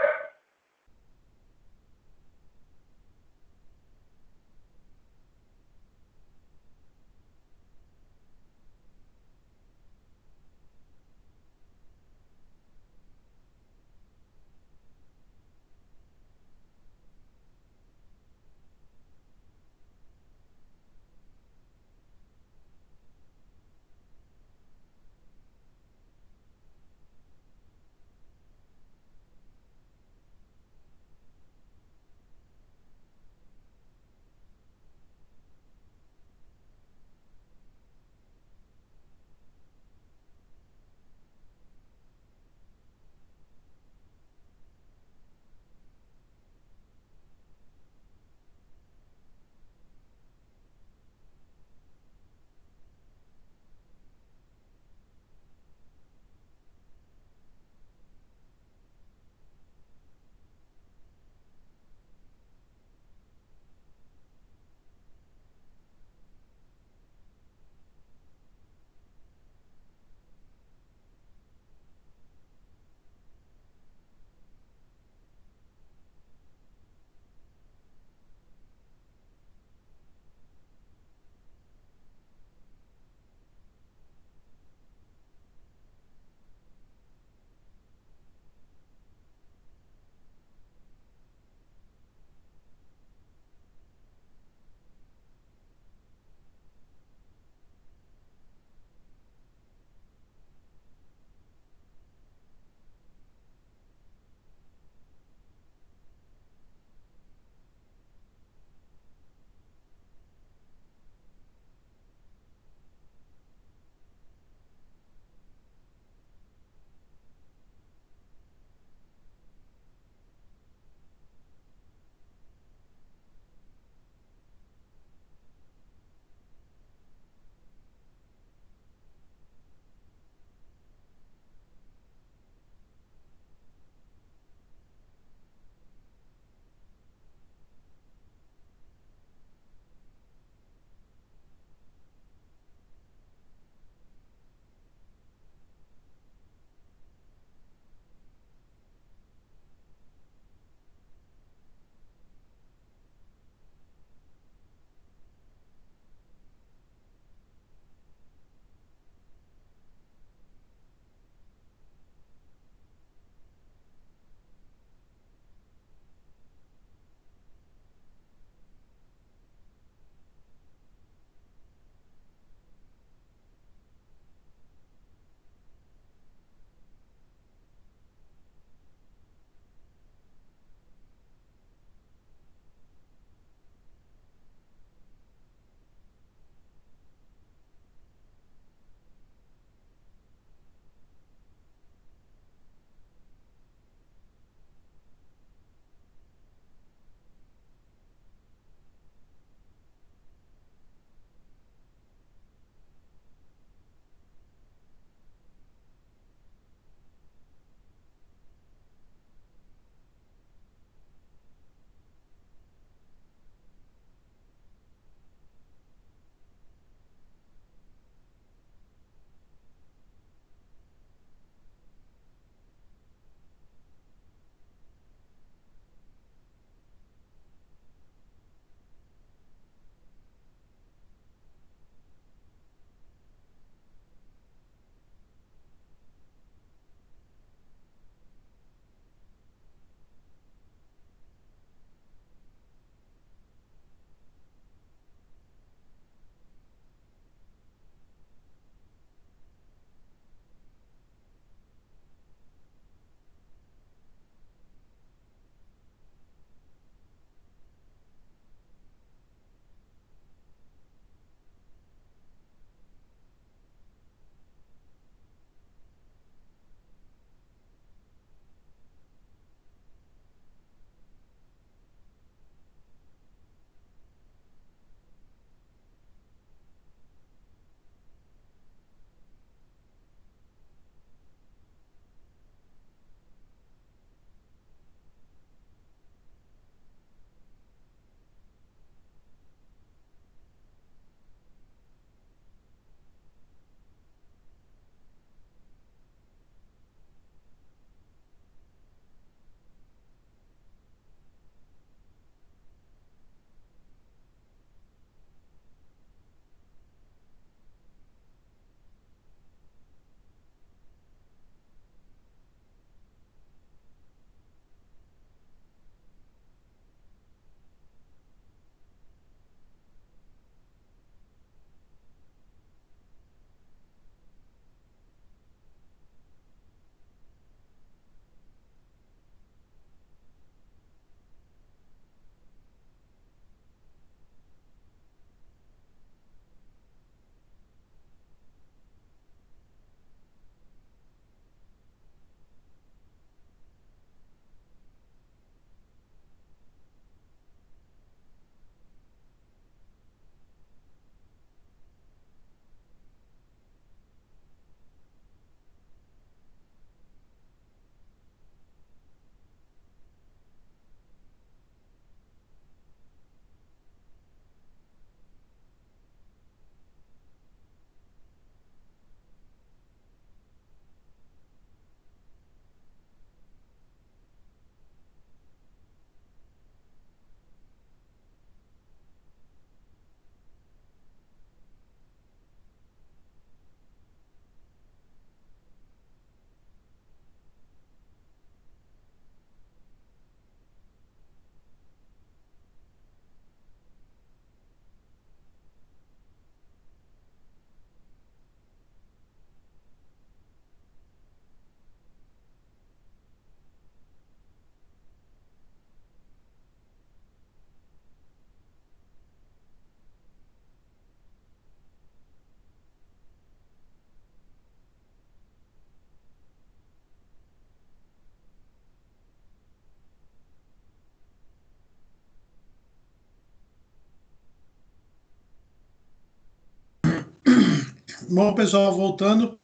S2: Bom, pessoal, voltando.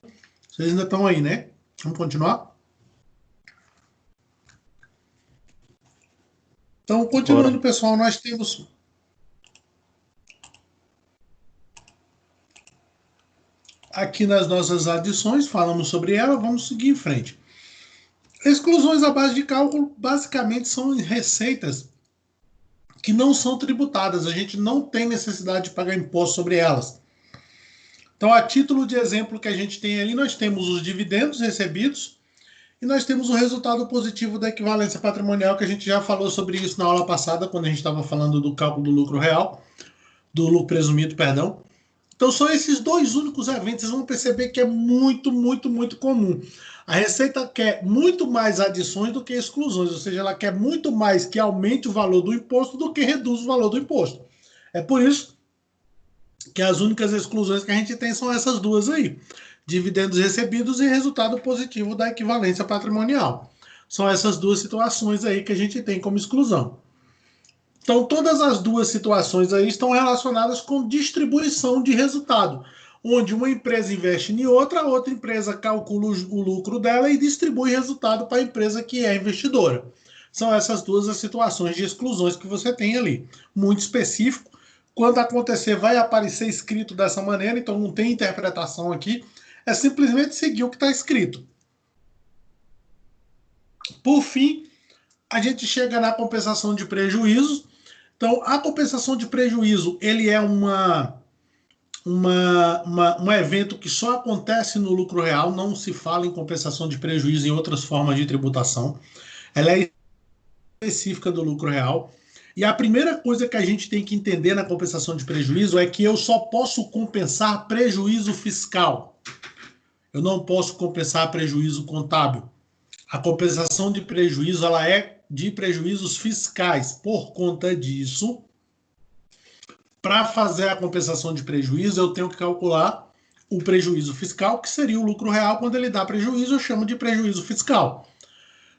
S2: Vocês ainda estão aí, né? Vamos continuar? Então, continuando,
S1: Bora.
S2: pessoal, nós temos aqui nas nossas adições, falamos sobre ela, vamos seguir em frente. Exclusões à base de cálculo, basicamente, são receitas que não são tributadas, a gente não tem necessidade de pagar imposto sobre elas. Então, a título de exemplo que a gente tem ali, nós temos os dividendos recebidos e nós temos o resultado positivo da equivalência patrimonial, que a gente já falou sobre isso na aula passada, quando a gente estava falando do cálculo do lucro real, do lucro presumido, perdão. Então, são esses dois únicos eventos, vocês vão perceber que é muito, muito, muito comum. A Receita quer muito mais adições do que exclusões, ou seja, ela quer muito mais que aumente o valor do imposto do que reduza o valor do imposto. É por isso que as únicas exclusões que a gente tem são essas duas aí: dividendos recebidos e resultado positivo da equivalência patrimonial. São essas duas situações aí que a gente tem como exclusão. Então, todas as duas situações aí estão relacionadas com distribuição de resultado, onde uma empresa investe em outra, a outra empresa calcula o lucro dela e distribui resultado para a empresa que é investidora. São essas duas as situações de exclusões que você tem ali. Muito específico. Quando acontecer, vai aparecer escrito dessa maneira, então não tem interpretação aqui. É simplesmente seguir o que está escrito. Por fim, a gente chega na compensação de prejuízos. Então, a compensação de prejuízo, ele é um evento que só acontece no lucro real, não se fala em compensação de prejuízo em outras formas de tributação. Ela é específica do lucro real. E a primeira coisa que a gente tem que entender na compensação de prejuízo é que eu só posso compensar prejuízo fiscal. Eu não posso compensar prejuízo contábil. A compensação de prejuízo, ela é de prejuízos fiscais. Por conta disso, para fazer a compensação de prejuízo, eu tenho que calcular o prejuízo fiscal, que seria o lucro real. Quando ele dá prejuízo, eu chamo de prejuízo fiscal.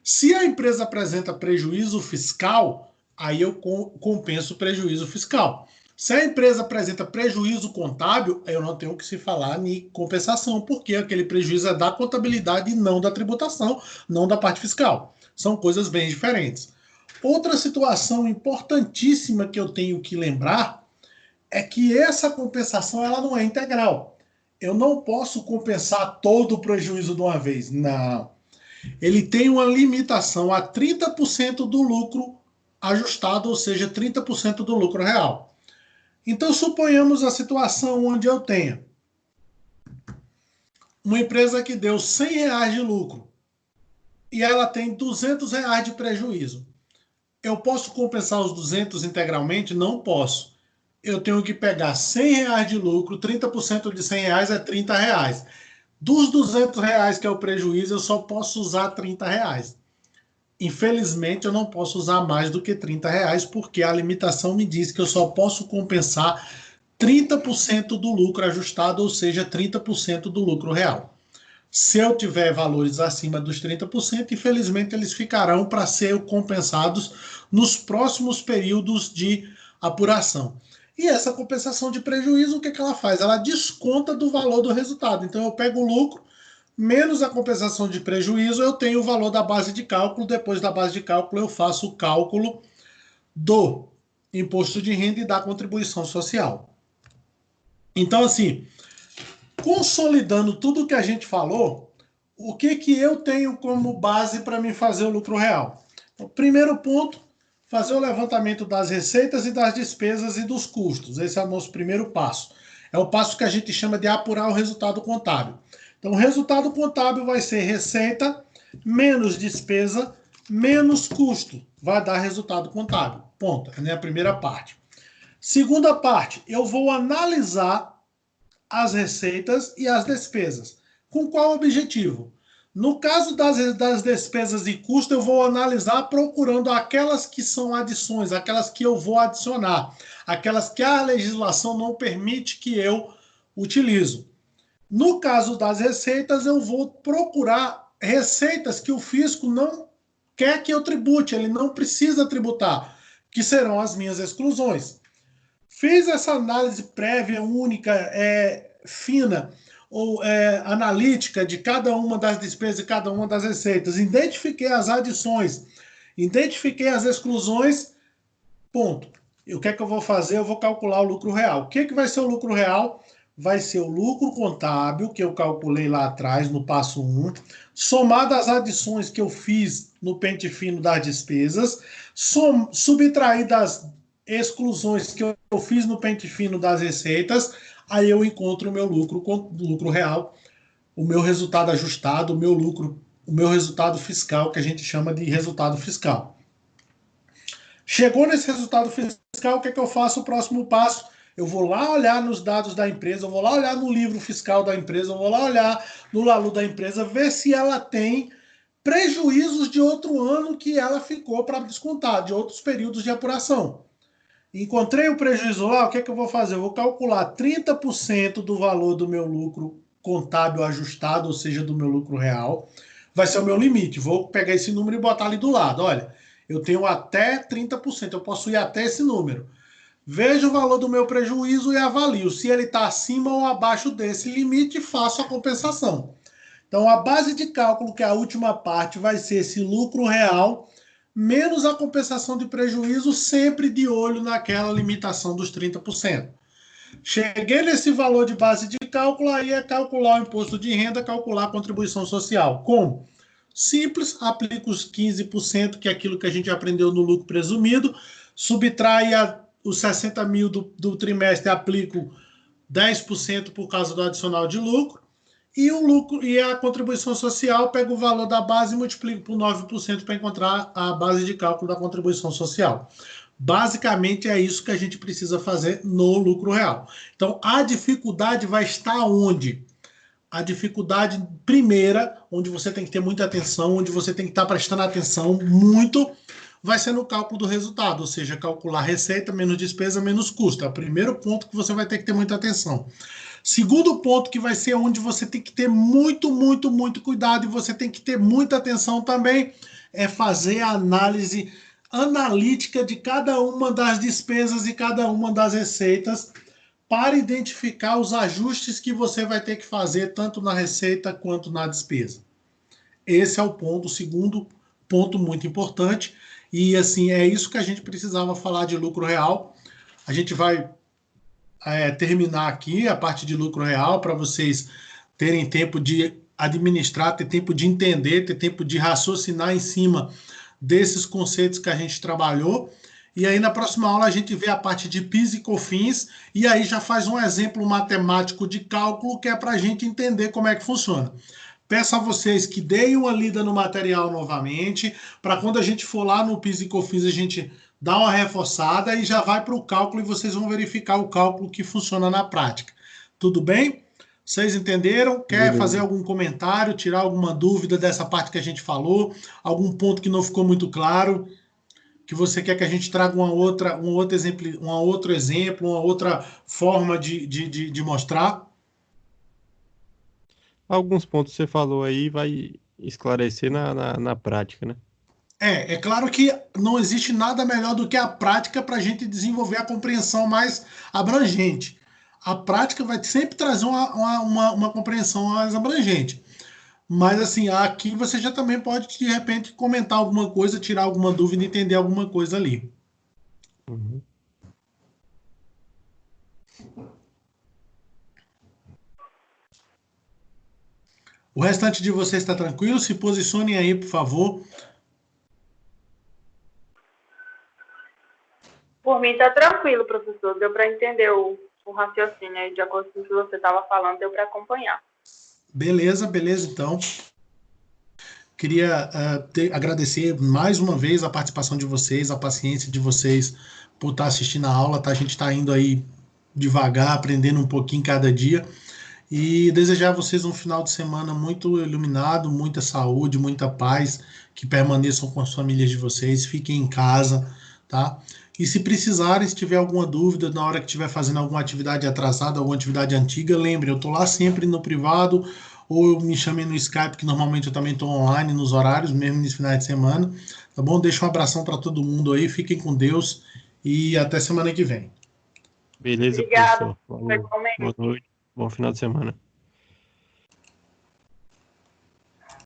S2: Se a empresa apresenta prejuízo fiscal, aí eu compenso o prejuízo fiscal. Se a empresa apresenta prejuízo contábil, eu não tenho que se falar em compensação, porque aquele prejuízo é da contabilidade e não da tributação, não da parte fiscal. São coisas bem diferentes. Outra situação importantíssima que eu tenho que lembrar é que essa compensação ela não é integral. Eu não posso compensar todo o prejuízo de uma vez. Não. Ele tem uma limitação a 30% do lucro ajustado, ou seja, 30% do lucro real. Então, suponhamos a situação onde eu tenha uma empresa que deu R$100 de lucro e ela tem R$200 de prejuízo. Eu posso compensar os 200 integralmente? Não posso. Eu tenho que pegar R$100 de lucro, 30% de R$100 é R$30. Dos R$200 que é o prejuízo, eu só posso usar R$30. Infelizmente, eu não posso usar mais do que R$30, porque a limitação me diz que eu só posso compensar 30% do lucro ajustado, ou seja, 30% do lucro real. Se eu tiver valores acima dos 30%, infelizmente eles ficarão para ser compensados nos próximos períodos de apuração. E essa compensação de prejuízo, o que ela faz? Ela desconta do valor do resultado. Então eu pego o lucro, menos a compensação de prejuízo, eu tenho o valor da base de cálculo. Depois da base de cálculo, eu faço o cálculo do imposto de renda e da contribuição social. Então, assim, consolidando tudo que a gente falou, o que eu tenho como base para me fazer o lucro real? Então, primeiro ponto, fazer o levantamento das receitas e das despesas e dos custos. Esse é o nosso primeiro passo. É o passo que a gente chama de apurar o resultado contábil. Então, o resultado contábil vai ser receita menos despesa menos custo. Vai dar resultado contábil. Ponto. Essa é a primeira parte. Segunda parte, eu vou analisar as receitas e as despesas. Com qual objetivo? No caso das despesas e custos, eu vou analisar procurando aquelas que são adições, aquelas que eu vou adicionar, aquelas que a legislação não permite que eu utilizo. No caso das receitas, eu vou procurar receitas que o fisco não quer que eu tribute, ele não precisa tributar, que serão as minhas exclusões. Fiz essa análise prévia, única, fina. ou analítica de cada uma das despesas e cada uma das receitas, identifiquei as adições, identifiquei as exclusões, ponto. E o que é que eu vou fazer? Eu vou calcular o lucro real. O que é que vai ser o lucro real? Vai ser o lucro contábil, que eu calculei lá atrás, no passo 1, somado às adições que eu fiz no pente fino das despesas, subtraído das exclusões que eu fiz no pente fino das receitas, aí eu encontro o meu lucro real, o meu resultado ajustado, o meu lucro, o meu resultado fiscal, que a gente chama de resultado fiscal. Chegou nesse resultado fiscal, o que é que eu faço? O próximo passo, eu vou lá olhar nos dados da empresa, eu vou lá olhar no livro fiscal da empresa, eu vou lá olhar no LALU da empresa, ver se ela tem prejuízos de outro ano que ela ficou para descontar, de outros períodos de apuração. Encontrei o prejuízo lá, o que é que eu vou fazer? Eu vou calcular 30% do valor do meu lucro contábil ajustado, ou seja, do meu lucro real. Vai ser o meu limite. Vou pegar esse número e botar ali do lado. Olha, eu tenho até 30%, eu posso ir até esse número. Vejo o valor do meu prejuízo e avalio se ele está acima ou abaixo desse limite e faço a compensação. Então, a base de cálculo, que é a última parte, vai ser esse lucro real menos a compensação de prejuízo, sempre de olho naquela limitação dos 30%. Cheguei nesse valor de base de cálculo, aí é calcular o imposto de renda, calcular a contribuição social. Como? Simples, aplica os 15%, que é aquilo que a gente aprendeu no lucro presumido, subtrai os 60 mil do trimestre, aplico 10% por causa do adicional de lucro, e o lucro e a contribuição social, pego o valor da base e multiplico por 9% para encontrar a base de cálculo da contribuição social. Basicamente é isso que a gente precisa fazer no lucro real. Então, a dificuldade vai estar onde? A dificuldade primeira, onde você tem que ter muita atenção, onde você tem que estar prestando atenção muito, vai ser no cálculo do resultado, ou seja, calcular receita menos despesa menos custo. É o primeiro ponto que você vai ter que ter muita atenção. Segundo ponto, que vai ser onde você tem que ter muito cuidado e você tem que ter muita atenção também, é fazer a análise analítica de cada uma das despesas e cada uma das receitas para identificar os ajustes que você vai ter que fazer tanto na receita quanto na despesa. Esse é o ponto, o segundo ponto muito importante. E assim, é isso que a gente precisava falar de lucro real. A gente vai terminar aqui a parte de lucro real para vocês terem tempo de administrar, ter tempo de entender, ter tempo de raciocinar em cima desses conceitos que a gente trabalhou. E aí na próxima aula a gente vê a parte de PIS e COFINS e aí já faz um exemplo matemático de cálculo que é para a gente entender como é que funciona. Peço a vocês que deem uma lida no material novamente, para quando a gente for lá no PIS e COFINS a gente dá uma reforçada e já vai para o cálculo e vocês vão verificar o cálculo que funciona na prática. Tudo bem? Vocês entenderam? Quer fazer algum comentário, tirar alguma dúvida dessa parte que a gente falou? Algum ponto que não ficou muito claro? Que você quer que a gente traga um outro exemplo, uma outra forma de mostrar?
S1: Alguns pontos que você falou aí vai esclarecer na prática, né?
S2: É claro que não existe nada melhor do que a prática para a gente desenvolver a compreensão mais abrangente. A prática vai sempre trazer uma compreensão mais abrangente. Mas, assim, aqui você já também pode, de repente, comentar alguma coisa, tirar alguma dúvida, entender alguma coisa ali.
S1: Uhum.
S2: O restante de vocês está tranquilo? Se posicionem aí, por favor.
S3: Por mim está tranquilo, professor. Deu para entender o raciocínio aí, de acordo com o que você estava falando, deu para acompanhar.
S2: Beleza, então. Queria agradecer mais uma vez a participação de vocês, a paciência de vocês por estar assistindo a aula, tá? A gente está indo aí devagar, aprendendo um pouquinho cada dia. E desejar a vocês um final de semana muito iluminado, muita saúde, muita paz, que permaneçam com as famílias de vocês, fiquem em casa, tá? E se precisarem, se tiver alguma dúvida na hora que estiver fazendo alguma atividade atrasada, alguma atividade antiga, lembre, eu estou lá sempre no privado, ou me chamem no Skype, que normalmente eu também estou online nos horários, mesmo nos finais de semana, tá bom? Deixa um abração para todo mundo aí, fiquem com Deus e até semana que vem.
S1: Beleza,
S3: Obrigada.
S1: professor. Falou. Boa noite. Bom final de semana.